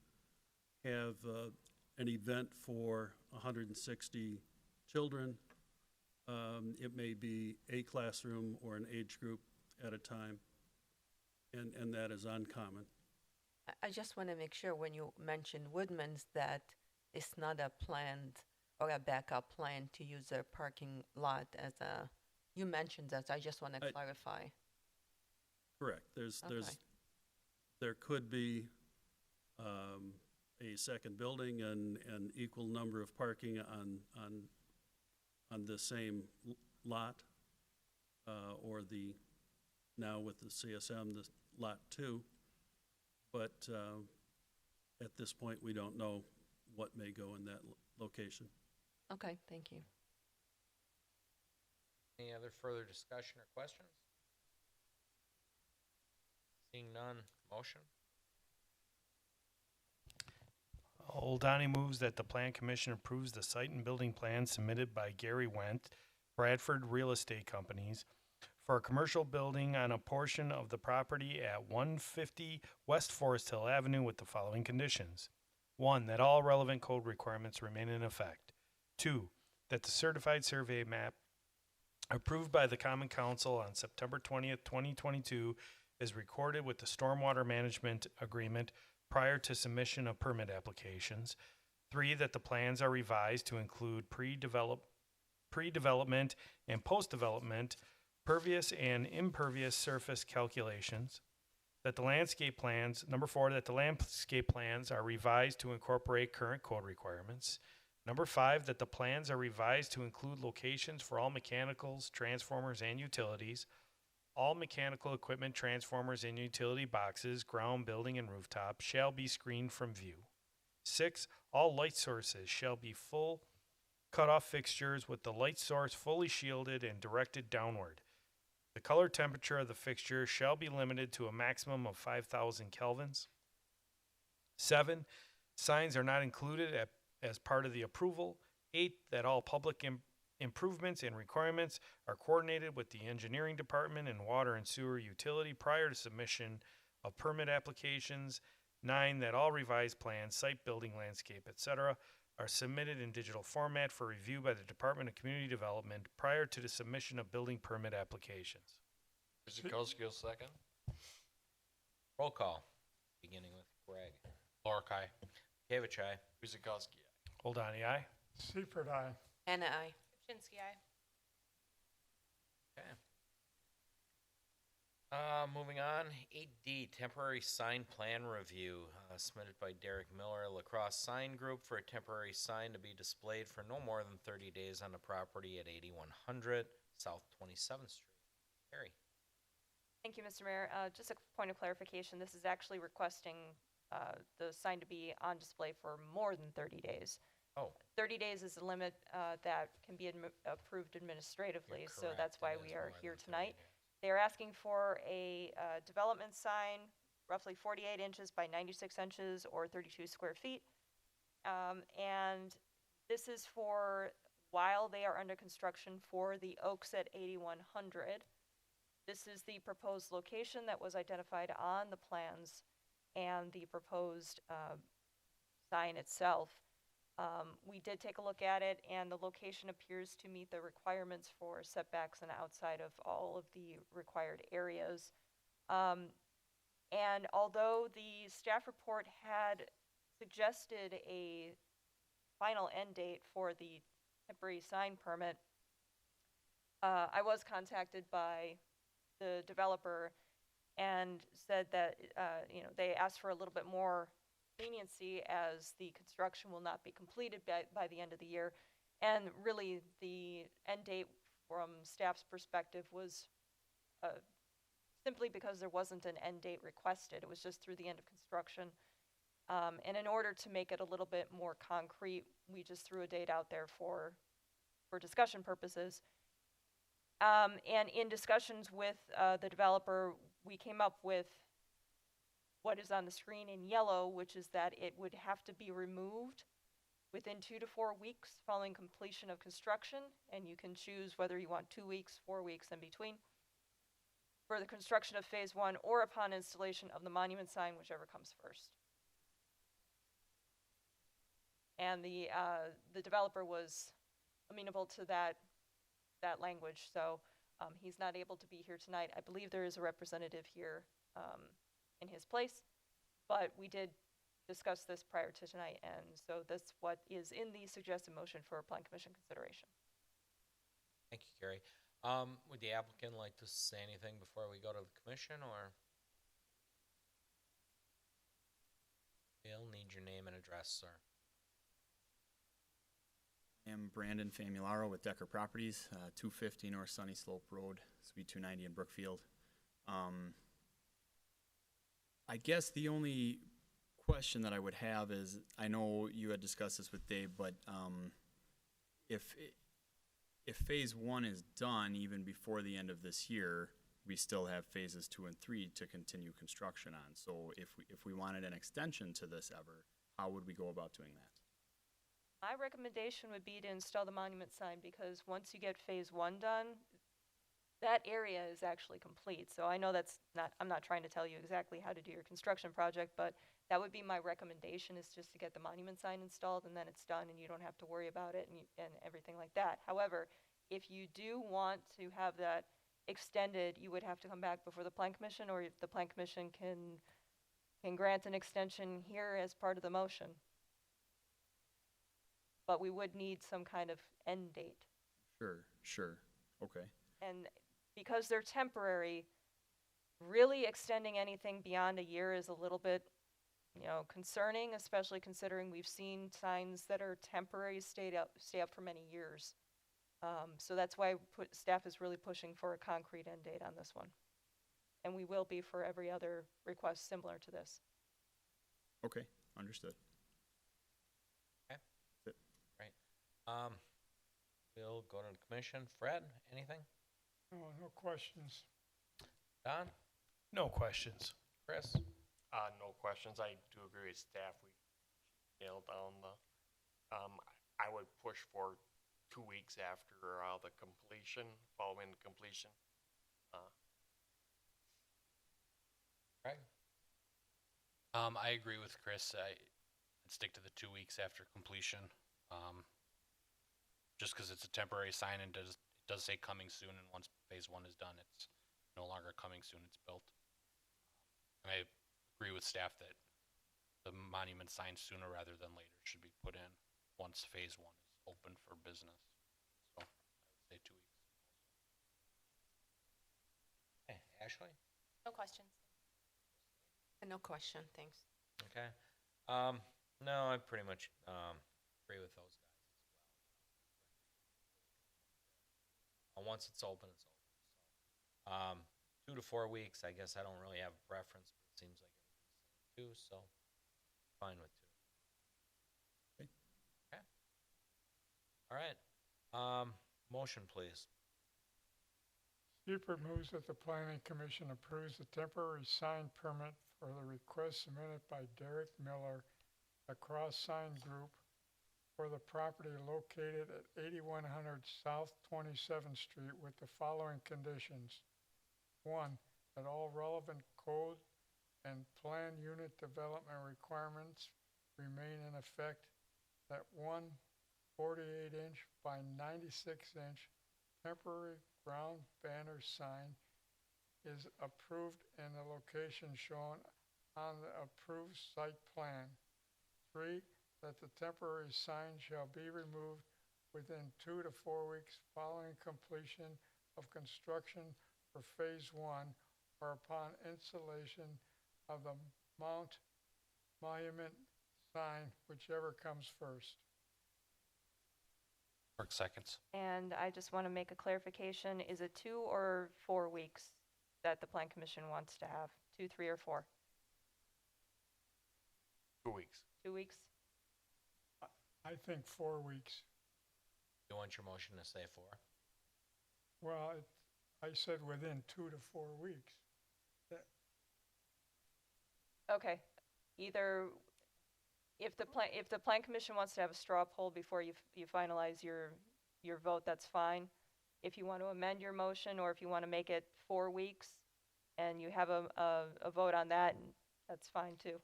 have an event for 160 children. It may be a classroom or an age group at a time, and that is uncommon. I just want to make sure when you mention Woodman's that it's not a planned or a backup plan to use their parking lot as a, you mentioned that, so I just want to clarify. Correct. There could be a second building and an equal number of parking on the same lot, or now with the CSM, the lot 2. But at this point, we don't know what may go in that location. Okay, thank you. Any other further discussion or questions? Seeing none, motion? Old Donnie moves that the Plan Commission approves the site and building plan submitted by Gary Wendt, Bradford Real Estate Companies, for a commercial building on a portion of the property at 150 West Forest Hill Avenue with the following conditions. 1, that all relevant code requirements remain in effect. 2, that the certified survey map approved by the Common Council on September 20th, 2022 is recorded with the Stormwater Management Agreement prior to submission of permit applications. 3, that the plans are revised to include pre-development and post-development pervious and impervious surface calculations. That the landscape plans, number 4, that the landscape plans are revised to incorporate current code requirements. Number 5, that the plans are revised to include locations for all mechanicals, transformers, and utilities. All mechanical equipment, transformers, and utility boxes, ground, building, and rooftop shall be screened from view. 6, all light sources shall be full cutoff fixtures with the light source fully shielded and directed downward. The color temperature of the fixture shall be limited to a maximum of 5,000 kelvins. 7, signs are not included as part of the approval. 8, that all public improvements and requirements are coordinated with the engineering department and water and sewer utility prior to submission of permit applications. 9, that all revised plans, site building, landscape, etc., are submitted in digital format for review by the Department of Community Development prior to the submission of building permit applications. Guzekowski will second. Roll call, beginning with Greg. Lorikai. Kavich, aye. Guzekowski, Hold on, aye. Seifert, aye. Hannah, I. Chinsky, aye. Okay. Moving on, 8D, temporary sign plan review, submitted by Derek Miller, La Crosse Sign Group, for a temporary sign to be displayed for no more than 30 days on the property at 8100 South 27th Street. Carrie. Thank you, Mr. Mayor. Just a point of clarification, this is actually requesting the sign to be on display for more than 30 days. Oh. 30 days is the limit that can be approved administratively, so correct, that's why it we is are more here than 30 tonight. days. They're asking for a development sign, roughly 48 inches by 96 inches or 32 square feet. And this is for while they are under construction for the Oaks at 8100. This is the proposed location that was identified on the plans and the proposed sign itself. We did take a look at it, and the location appears to meet the requirements for setbacks and outside of all of the required areas. And although the staff report had suggested a final end date for the temporary sign permit, I was contacted by the developer and said that, they asked for a little bit more leniency as the construction will not be completed by the end of the year. And really, the end date from staff's perspective was simply because there wasn't an end date requested. It was just through the end of construction. And in order to make it a little bit more concrete, we just threw a date out there for discussion purposes. And in discussions with the developer, we came up with what is on the screen in yellow, which is that it would have to be removed within 2 to 4 weeks following completion of construction, and you can choose whether you want 2 weeks, 4 weeks, in between, for the construction of phase 1 or upon installation of the monument sign, whichever comes first. And the developer was amenable to that language, so he's not able to be here tonight. I believe there is a representative here in his place, but we did discuss this prior to tonight, and so that's what is in the suggested motion for Plan Commission consideration. Thank you, Carrie. Would the applicant like to say anything before we go to the commission, or? We'll need your name and address, sir. I am Brandon Famularo with Decker Properties, 250 North Sunny Slope Road, Suite 290 in Brookfield. I guess the only question that I would have is, I know you had discussed this with Dave, but if phase 1 is done even before the end of this year, we still have phases 2 and 3 to continue construction on. So if we wanted an extension to this ever, how would we go about doing that? My recommendation would be to install the monument sign, because once you get phase 1 done, that area is actually complete. So I know I'm not trying to tell you exactly how to do your construction project, but that would be my recommendation, is just to get the monument sign installed, and then it's done and you don't have to worry about it and everything like that. However, if you do want to have that extended, you would have to come back before the Plan Commission, or if the Plan Commission can grant an extension here as part of the motion. But we would need some kind of end date. Sure, okay. And because they're temporary, really extending anything beyond a year is a little bit, concerning, especially considering we've seen signs that are temporary stay up for many years. So that's why staff is really pushing for a concrete end date on this one. And we will be for every other request similar to this. Okay, understood. We'll go to the commission. Fred, anything? No questions. Don? No questions. Chris? No questions. I do agree with staff. We nailed down I would push for 2 weeks after the completion, following the completion. Right? I agree with Chris. I'd stick to the 2 weeks after completion. Just because it's a temporary sign and it does say coming soon, and once phase one is done, it's no longer coming soon, it's built. And I agree with staff that the monument sign sooner rather than later should be put in once phase one is open for business. So I would say 2 weeks. Okay, Ashley? No questions. No question, thanks. Okay. No, I pretty much agree with those guys as well. Once it's open, it's open. So, 2 to 4 weeks, I guess I don't really have a preference, but it seems like everybody's saying 2, so fine with 2. Okay. All right. Motion, please. Seifert moves that the planning commission approves the temporary sign permit for the request submitted by Derek Miller, a Cross Sign Group, for the property located at 8100 South 27th Street with the following conditions. 1, that all relevant code and plan unit development requirements remain in effect, that 1 48-inch by 96-inch temporary ground banner sign is approved in the location shown on the approved site plan. 3, that the temporary sign shall be removed within 2 to 4 weeks following completion of construction for phase 1 or upon installation of the monument sign, whichever comes first. Work seconds. And I just want to make a clarification. Is it 2 or 4 weeks that the Plan Commission wants to have? 2, 3, or 4? 2 weeks. 2 weeks? I think 4 weeks. You want your motion to say 4? Well, I said within 2 to 4 weeks. Okay. Either, if the Plan Commission wants to have a straw poll before you finalize your vote, that's fine. If you want to amend your motion, or if you want to make it 4 weeks, and you have a vote on that, that's fine too.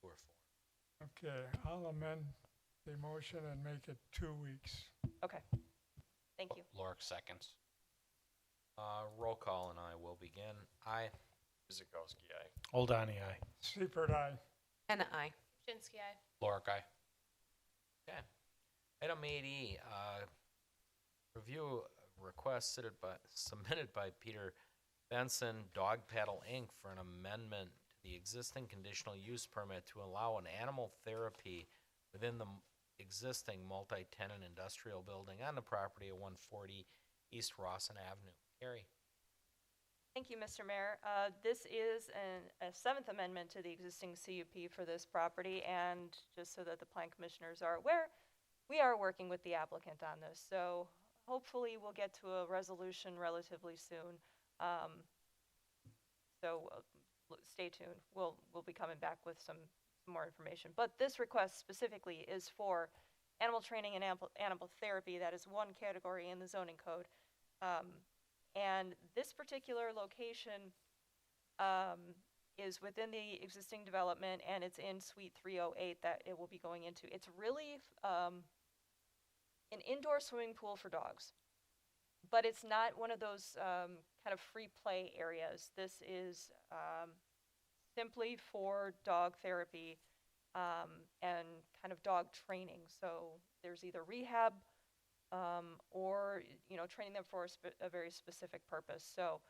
2 or 4. Okay, I'll amend the motion and make it 2 weeks. Okay. Thank you. Lorik seconds. Roll call and I will begin. Aye. Kuzikowski, aye. Oldani, aye. Seifert, aye. And I. Shinsky, aye. Lorik, aye. Okay. Item 8E, review request submitted by Peter Benson Dog Paddle Inc. for an amendment to the existing conditional use permit to allow an animal therapy within the existing multi-tenant industrial building on the property at 140 East Rawson Avenue. Carrie? Thank you, Mr. Mayor. This is a 7th amendment to the existing CUP for this property, and just so that the Plan Commissioners are aware, we are working with the applicant on this, so hopefully we'll get to a resolution relatively soon. Stay tuned. We'll be coming back with some more information. But this request specifically is for animal training and animal therapy. That is one category in the zoning code. And this particular location is within the existing development, and it's in Suite 308 that it will be going into. It's really an indoor swimming pool for dogs, but it's not one of those kind of free play areas. This is simply for dog therapy and kind of dog training. So there's either rehab or training them for a very specific purpose. So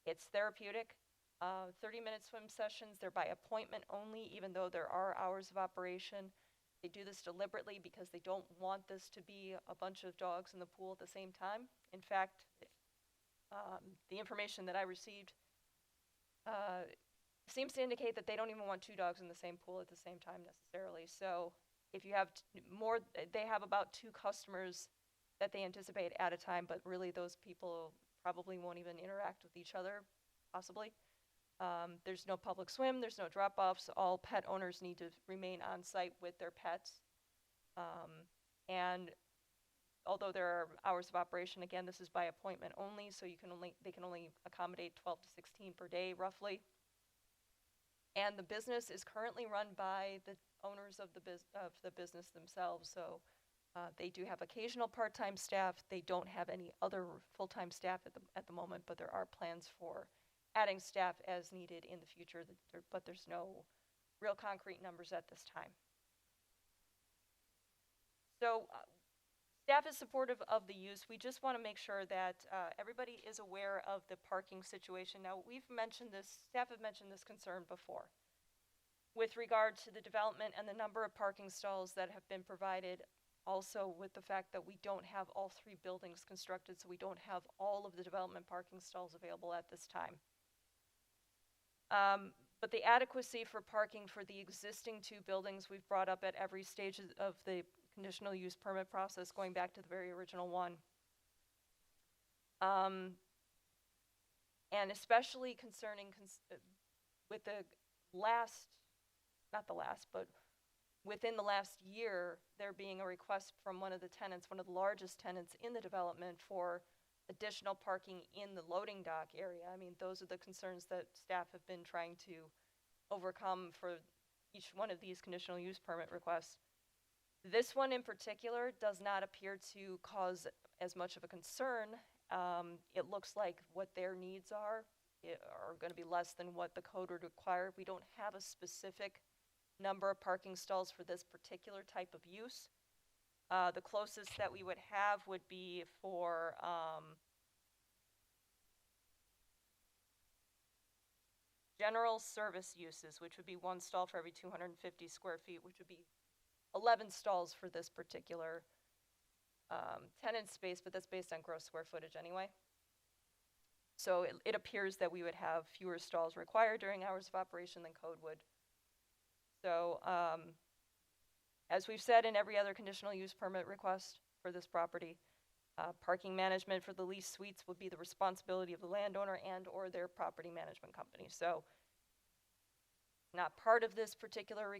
it's therapeutic. 30-minute swim sessions. They're by appointment only, even though there are hours of operation. They do this deliberately because they don't want this to be a bunch of dogs in the pool at the same time. In fact, the information that I received seems to indicate that they don't even want 2 dogs in the same pool at the same time necessarily. So if you have more, they have about 2 customers that they anticipate at a time, but really those people probably won't even interact with each other, possibly. There's no public swim, there's no drop-offs. All pet owners need to remain on site with their pets. And although there are hours of operation, again, this is by appointment only, so they can only accommodate 12 to 16 per day roughly. And the business is currently run by the owners of the business themselves, so they do have occasional part-time staff. They don't have any other full-time staff at the moment, but there are plans for adding staff as needed in the future, but there's no real concrete numbers at this time. So staff is supportive of the use. We just want to make sure that everybody is aware of the parking situation. Now, we've mentioned this, staff have mentioned this concern before with regard to the development and the number of parking stalls that have been provided. Also with the fact that we don't have all 3 buildings constructed, so we don't have all of the development parking stalls available at this time. But the adequacy for parking for the existing 2 buildings we've brought up at every stage of the conditional use permit process, going back to the very original one. And especially concerning with the last, not the last, but within the last year, there being a request from one of the tenants, one of the largest tenants in the development, for additional parking in the loading dock area. I mean, those are the concerns that staff have been trying to overcome for each one of these conditional use permit requests. This one in particular does not appear to cause as much of a concern. It looks like what their needs are going to be less than what the code would require. We don't have a specific number of parking stalls for this particular type of use. The closest that we would have would be for general service uses, which would be 1 stall for every 250 square feet, which would be 11 stalls for this particular tenant space, but that's based on gross square footage anyway. So it appears that we would have fewer stalls required during hours of operation than code would. So as we've said in every other conditional use permit request for this property, parking management for the leased suites would be the responsibility of the landowner and or their property management company. So not part of this particular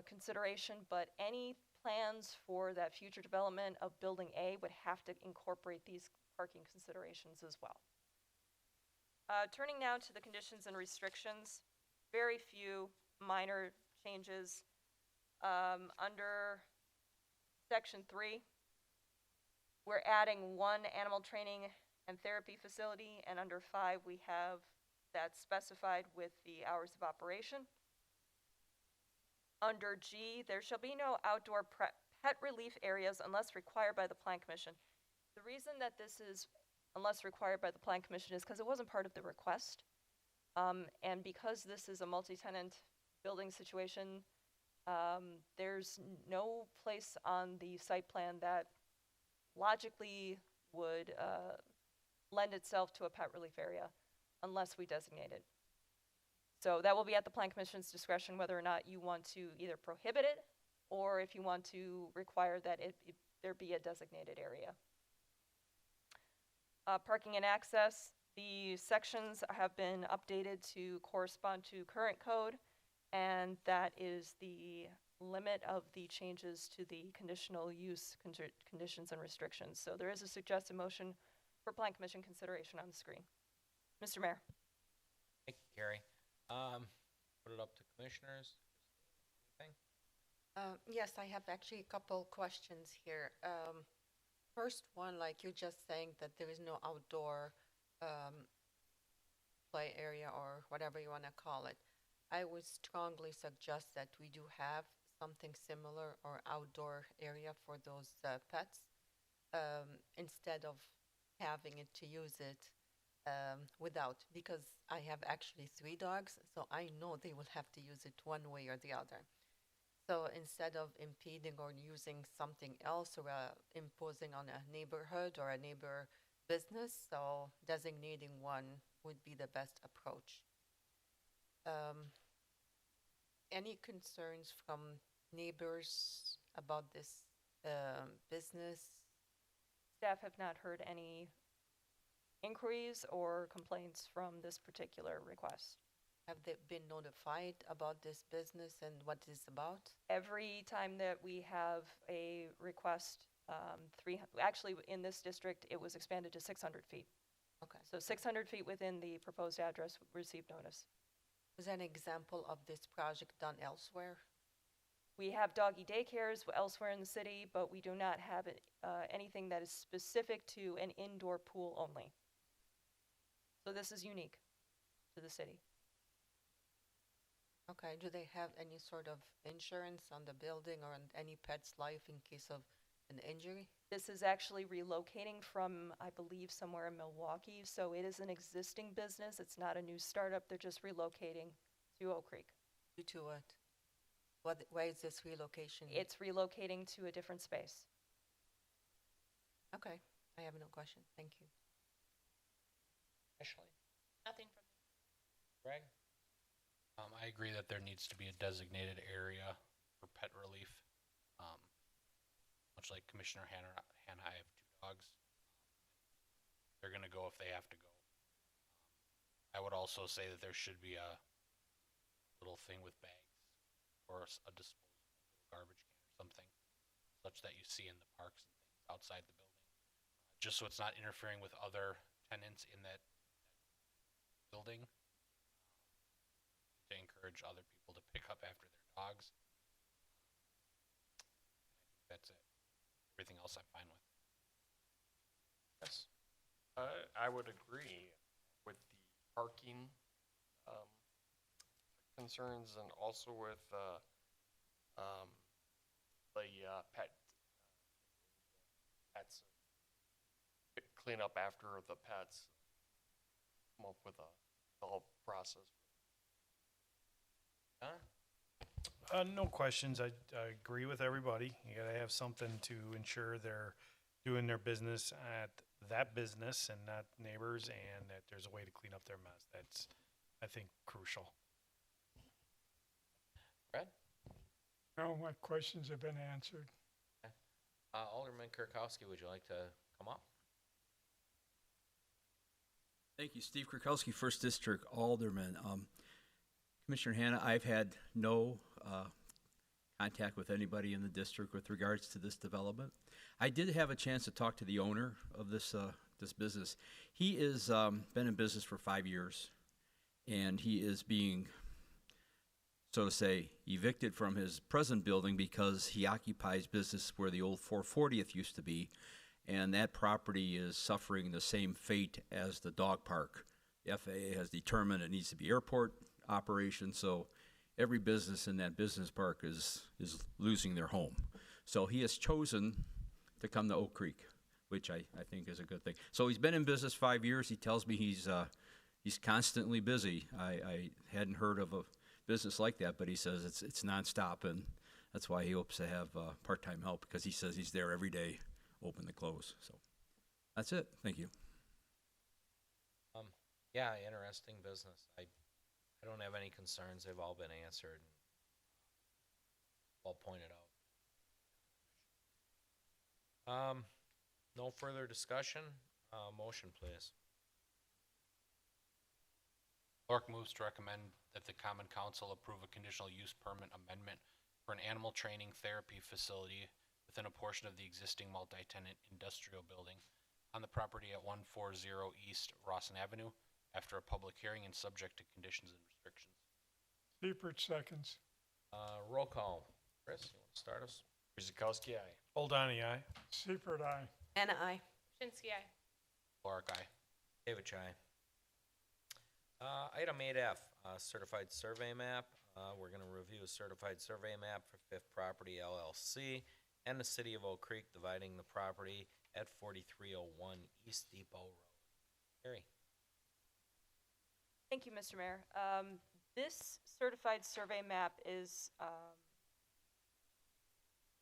consideration, but any plans for that future development of Building A would have to incorporate these parking considerations as well. Turning now to the conditions and restrictions, very few minor changes. Under section 3, we're adding 1 animal training and therapy facility, and under 5, we have that specified with the hours of operation. Under G, there shall be no outdoor pet relief areas unless required by the Plan Commission. The reason that this is unless required by the Plan Commission is because it wasn't part of the request. And because this is a multi-tenant building situation, there's no place on the site plan that logically would lend itself to a pet relief area unless we designate it. So that will be at the Plan Commission's discretion whether or not you want to either prohibit it or if you want to require that there be a designated area. Parking and access, the sections have been updated to correspond to current code, and that is the limit of the changes to the conditional use conditions and restrictions. So there is a suggested motion for Plan Commission consideration on the screen. Mr. Mayor. Thank you, Carrie. Put it up to commissioners. Anything? Yes, I have actually a couple questions here. First one, like you're just saying that there is no outdoor play area or whatever you want to call it. I would strongly suggest that we do have something similar or outdoor area for those pets instead of having it to use it without, because I have actually 3 dogs, so I know they will have to use it one way or the other. So instead of impeding or using something else or imposing on a neighborhood or a neighbor business, so designating one would be the best approach. Any concerns from neighbors about this business? Staff have not heard any inquiries or complaints from this particular request. Have they been notified about this business and what it's about? Every time that we have a request actually, in this district, it was expanded to 600 feet. Okay. So 600 feet within the proposed address received notice. Was there an example of this project done elsewhere? We have doggy daycares elsewhere in the city, but we do not have anything that is specific to an indoor pool only. So this is unique to the city. Okay, do they have any sort of insurance on the building or on any pet's life in case of an injury? This is actually relocating from, I believe, somewhere in Milwaukee, so it is an existing business. It's not a new startup. They're just relocating to Oak Creek. Due to what? Why is this relocation? It's relocating to a different space. Okay, I have no question. Thank you. Ashley? Nothing from me. Greg? I agree that there needs to be a designated area for pet relief. Much like Commissioner Hannah, I have 2 dogs. They're gonna go if they have to go. I would also say that there should be a little thing with bags or a disposable garbage can or something, such that you see in the parks and things outside the building, just so it's not interfering with other tenants in that building. To encourage other people to pick up after their dogs. That's it. Everything else I'm fine with. Yes. I would agree with the parking concerns and also with the pets. Clean up after the pets. Come up with the whole process. No questions. I agree with everybody. You gotta have something to ensure they're doing their business at that business and not neighbors, and that there's a way to clean up their mess. That's, I think, crucial. Brad? No, my questions have been answered. Alderman Kirkowski, would you like to come up? Thank you, Steve Krakowski, First District Alderman. Commissioner Hannah, I've had no contact with anybody in the district with regards to this development. I did have a chance to talk to the owner of this business. He is been in business for 5 years, and he is being, so to say, evicted from his present building because he occupies business where the old 440th used to be, and that property is suffering the same fate as the dog park. The FAA has determined it needs to be airport operation, so every business in that business park is losing their home. So he has chosen to come to Oak Creek, which I think is a good thing. So he's been in business 5 years. He tells me he's constantly busy. I hadn't heard of a business like that, but he says it's nonstop, and that's why he hopes to have part-time help, because he says he's there every day, open to close. So that's it. Thank you. Yeah, interesting business. I don't have any concerns. They've all been answered. All pointed out. No further discussion. Motion, please. Lork moves to recommend that the Common Council approve a conditional use permit amendment for an animal training therapy facility within a portion of the existing multi-tenant industrial building on the property at 140 East Rawson Avenue, after a public hearing and subject to conditions and restrictions. Seifert seconds. Roll call. Chris, you want to start us? Kuzikowski, aye. Oldani, aye. Seifert, aye. Anna, aye. Shinsky, aye. Lork, aye. David Chai. Item 8F, certified survey map. We're going to review a certified survey map for Fifth Property LLC and the City of Oak Creek, dividing the property at 4301 East Depot Road. Carrie. Thank you, Mr. Mayor. This certified survey map is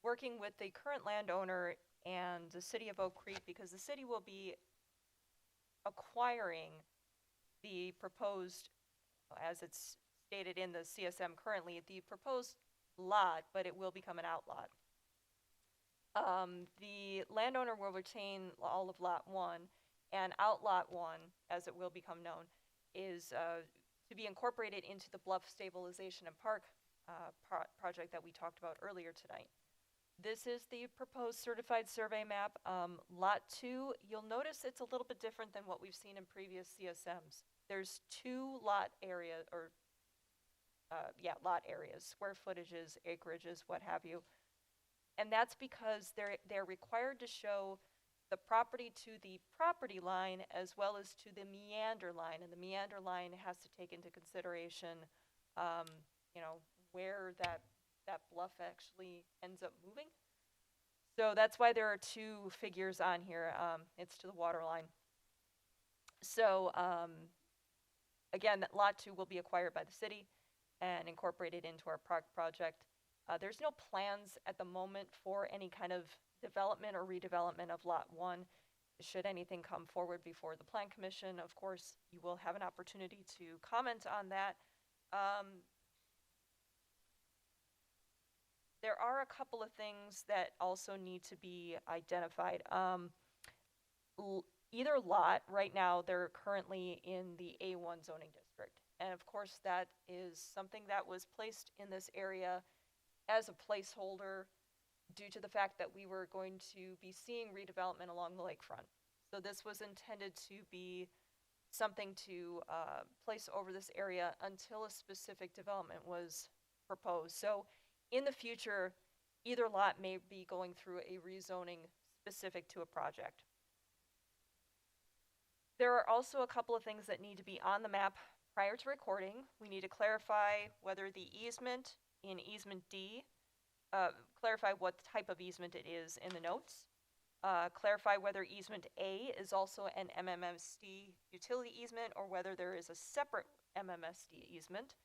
working with the current landowner and the City of Oak Creek, because the city will be acquiring the proposed, as it's stated in the CSM currently, the proposed lot, but it will become an outlot. The landowner will retain all of Lot 1, and Outlot 1, as it will become known, is to be incorporated into the Bluff Stabilization and Park project that we talked about earlier tonight. This is the proposed certified survey map. Lot 2, you'll notice it's a little bit different than what we've seen in previous CSMs. There's 2 lot area, or, lot areas, square footages, acreages, what have you. And that's because they're required to show the property to the property line as well as to the meander line. And the meander line has to take into consideration, where that bluff actually ends up moving. So that's why there are 2 figures on here. It's to the water line. So again, that lot 2 will be acquired by the city and incorporated into our park project. There's no plans at the moment for any kind of development or redevelopment of lot 1. Should anything come forward before the Plan Commission, of course, you will have an opportunity to comment on that. There are a couple of things that also need to be identified. Either lot, right now, they're currently in the A1 zoning district. And of course, that is something that was placed in this area as a placeholder due to the fact that we were going to be seeing redevelopment along the lakefront. So this was intended to be something to place over this area until a specific development was proposed. So in the future, either lot may be going through a rezoning specific to a project. There are also a couple of things that need to be on the map prior to recording. We need to clarify whether the easement in easement D, clarify what type of easement it is in the notes. Clarify whether easement A is also an MMSD utility easement or whether there is a separate MMSD easement.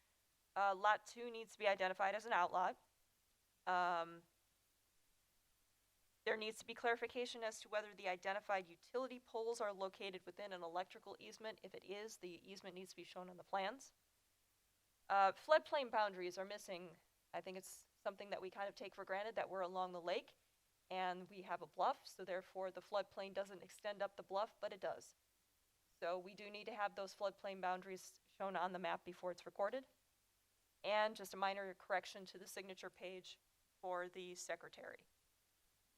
Lot 2 needs to be identified as an outlot. There needs to be clarification as to whether the identified utility poles are located within an electrical easement. If it is, the easement needs to be shown on the plans. Floodplain boundaries are missing. I think it's something that we kind of take for granted that we're along the lake and we have a bluff, so therefore the floodplain doesn't extend up the bluff, but it does. So we do need to have those floodplain boundaries shown on the map before it's recorded. And just a minor correction to the signature page for the secretary.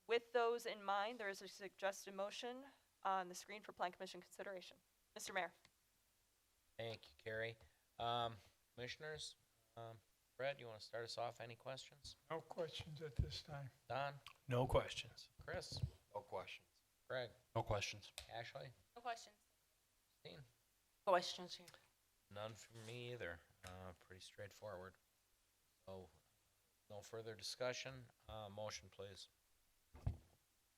With those in mind, there is a suggested motion on the screen for Plan Commission consideration. Mr. Mayor. Thank you, Carrie. Commissioners, Brett, you want to start us off? Any questions? No questions at this time. Don? No questions. Chris? No questions. Greg? No questions. Ashley? No questions. Christine? Questions here? None from me either. Pretty straightforward. So, no further discussion. Motion, please.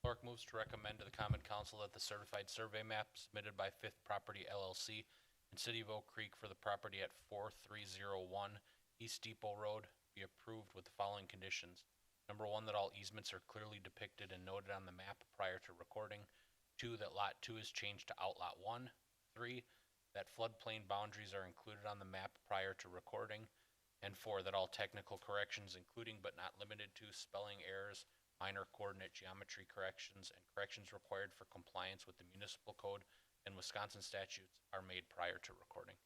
Clerk moves to recommend to the Common Council that the certified survey map submitted by Fifth Property LLC in City of Oak Creek for the property at 4301 East Depot Road be approved with the following conditions. Number 1, that all easements are clearly depicted and noted on the map prior to recording. 2, that Lot 2 is changed to Outlot 1. 3, that floodplain boundaries are included on the map prior to recording. And 4, that all technical corrections, including but not limited to spelling errors, minor coordinate geometry corrections, and corrections required for compliance with the municipal code and Wisconsin statutes are made prior to recording.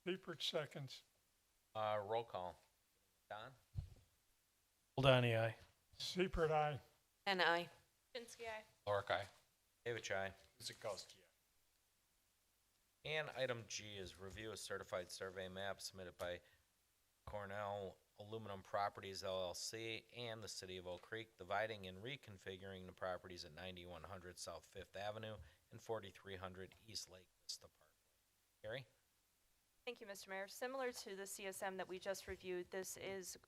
Seifert seconds. Roll call. Don? Hold aye. Seifert, aye. And I. Pinsky, aye. Lorick, aye. David, aye. Kuzikowski, And item G is review a certified survey map submitted by Cornell Aluminum Properties LLC and the City of Oak Creek, dividing and reconfiguring the properties at 9100 South Fifth Avenue and 4300 East Lake Vista Parkway. Carrie? Thank you, Mr. Mayor. Similar to the CSM that we just reviewed, this is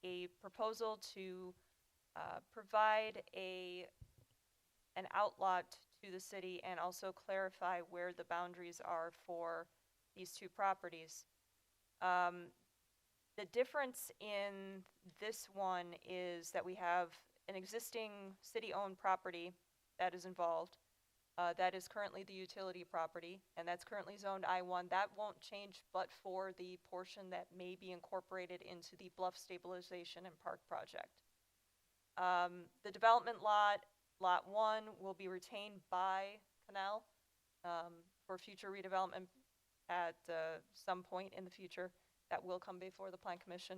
a proposal to provide an outlot to the city and also clarify where the boundaries are for these 2 properties. The difference in this one is that we have an existing city-owned property that is involved. That is currently the utility property, and that's currently zoned I-1. That won't change but for the portion that may be incorporated into the bluff stabilization and park project. The development lot 1, will be retained by Canal for future redevelopment at some point in the future. That will come before the Plan Commission.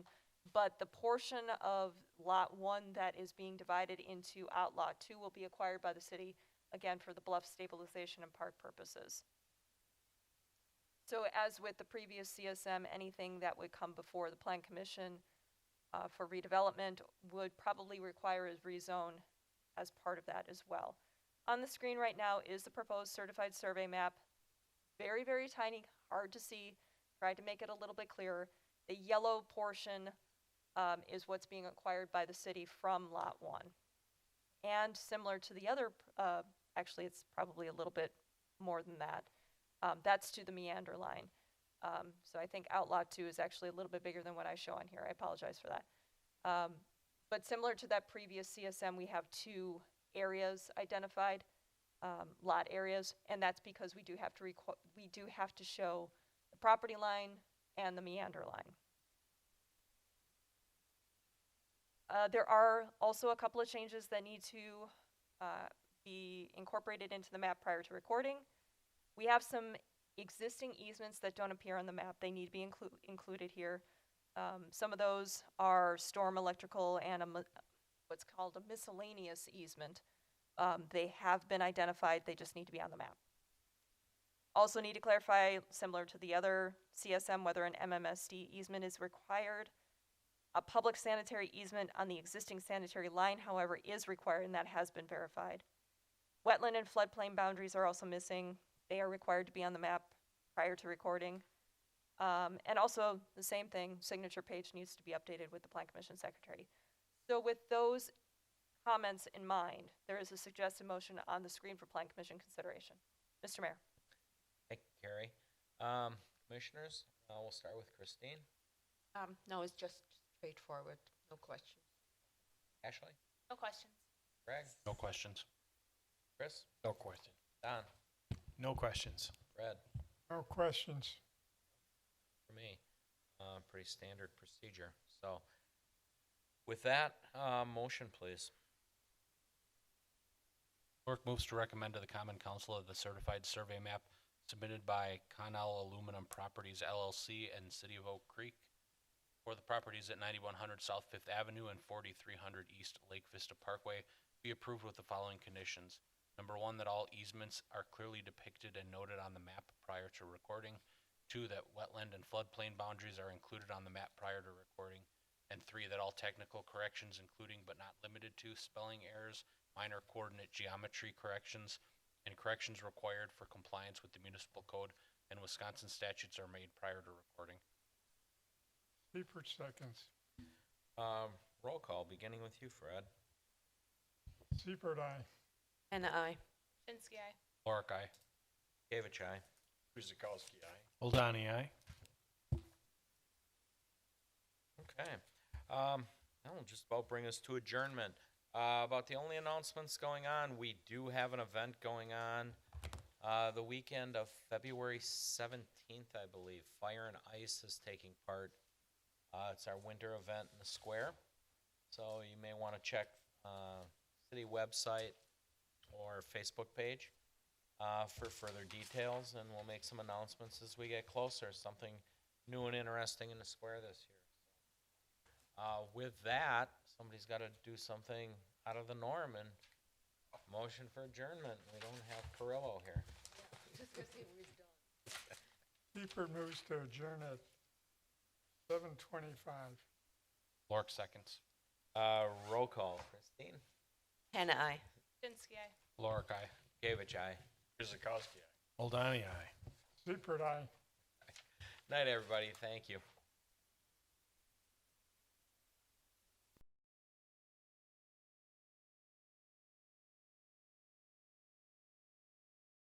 but the portion of Lot 1 that is being divided into Outlot 2 will be acquired by the city, again, for the bluff stabilization and park purposes. So as with the previous CSM, anything that would come before the Plan Commission for redevelopment would probably require a rezone as part of that as well. On the screen right now is the proposed certified survey map. Very, very tiny, hard to see. Tried to make it a little bit clearer. The yellow portion is what's being acquired by the city from Lot 1. And similar to the other, actually it's probably a little bit more than that. That's to the meander line. So I think Outlot 2 is actually a little bit bigger than what I show on here. I apologize for that. But similar to that previous CSM, we have 2 areas identified, lot areas, and that's because we do have to show the property line and the meander line. There are also a couple of changes that need to be incorporated into the map prior to recording. We have some existing easements that don't appear on the map. They need to be included here. Some of those are storm electrical and what's called a miscellaneous easement. They have been identified. They just need to be on the map. Also need to clarify, similar to the other CSM, whether an MMSD easement is required. A public sanitary easement on the existing sanitary line, however, is required, and that has been verified. Wetland and floodplain boundaries are also missing. They are required to be on the map prior to recording. And also, the same thing, signature page needs to be updated with the Plan Commission Secretary. So with those comments in mind, there is a suggested motion on the screen for Plan Commission consideration. Mr. Mayor. Thank you, Carrie. Commissioners, we'll start with Christine. No, it's just straightforward, no questions. Ashley? No questions. Greg? No questions. Chris? No question. Don? No questions. Fred? No questions. For me, pretty standard procedure. So with that, motion, please. Clerk moves to recommend to the Common Council of the certified survey map submitted by Connell Aluminum Properties LLC and City of Oak Creek for the properties at 9100 South 5th Avenue and 4300 East Lake Vista Parkway be approved with the following conditions. Number 1, that all easements are clearly depicted and noted on the map prior to recording. 2, that wetland and floodplain boundaries are included on the map prior to recording. And 3, that all technical corrections, including but not limited to spelling errors, minor coordinate geometry corrections, and corrections required for compliance with the municipal code and Wisconsin statutes are made prior to recording. Seifert seconds. Roll call, beginning with you, Fred. Seifert, aye. And I. Shinsky, aye. Lorick, aye. Gavich, aye. Guzekowski, aye. Oldani, aye. Okay. That'll just about bring us to adjournment. About the only announcements going on, we do have an event going on the weekend of February 17th, I believe. Fire and Ice is taking part. It's our winter event in the square. So you may want to check city website or Facebook page for further details, and we'll make some announcements as we get closer. Something new and interesting in the square this year. With that, somebody's got to do something out of the norm and motion for adjournment. We don't have Perillo here. Seifert moves to adjourn at 7:25. Lorick seconds. Roll call. Christine? Hannah, I. Shinsky, aye. Lorick, aye. Gavich, aye. Guzekowski, aye. Oldani, aye. Seifert, aye. Night, everybody. Thank you.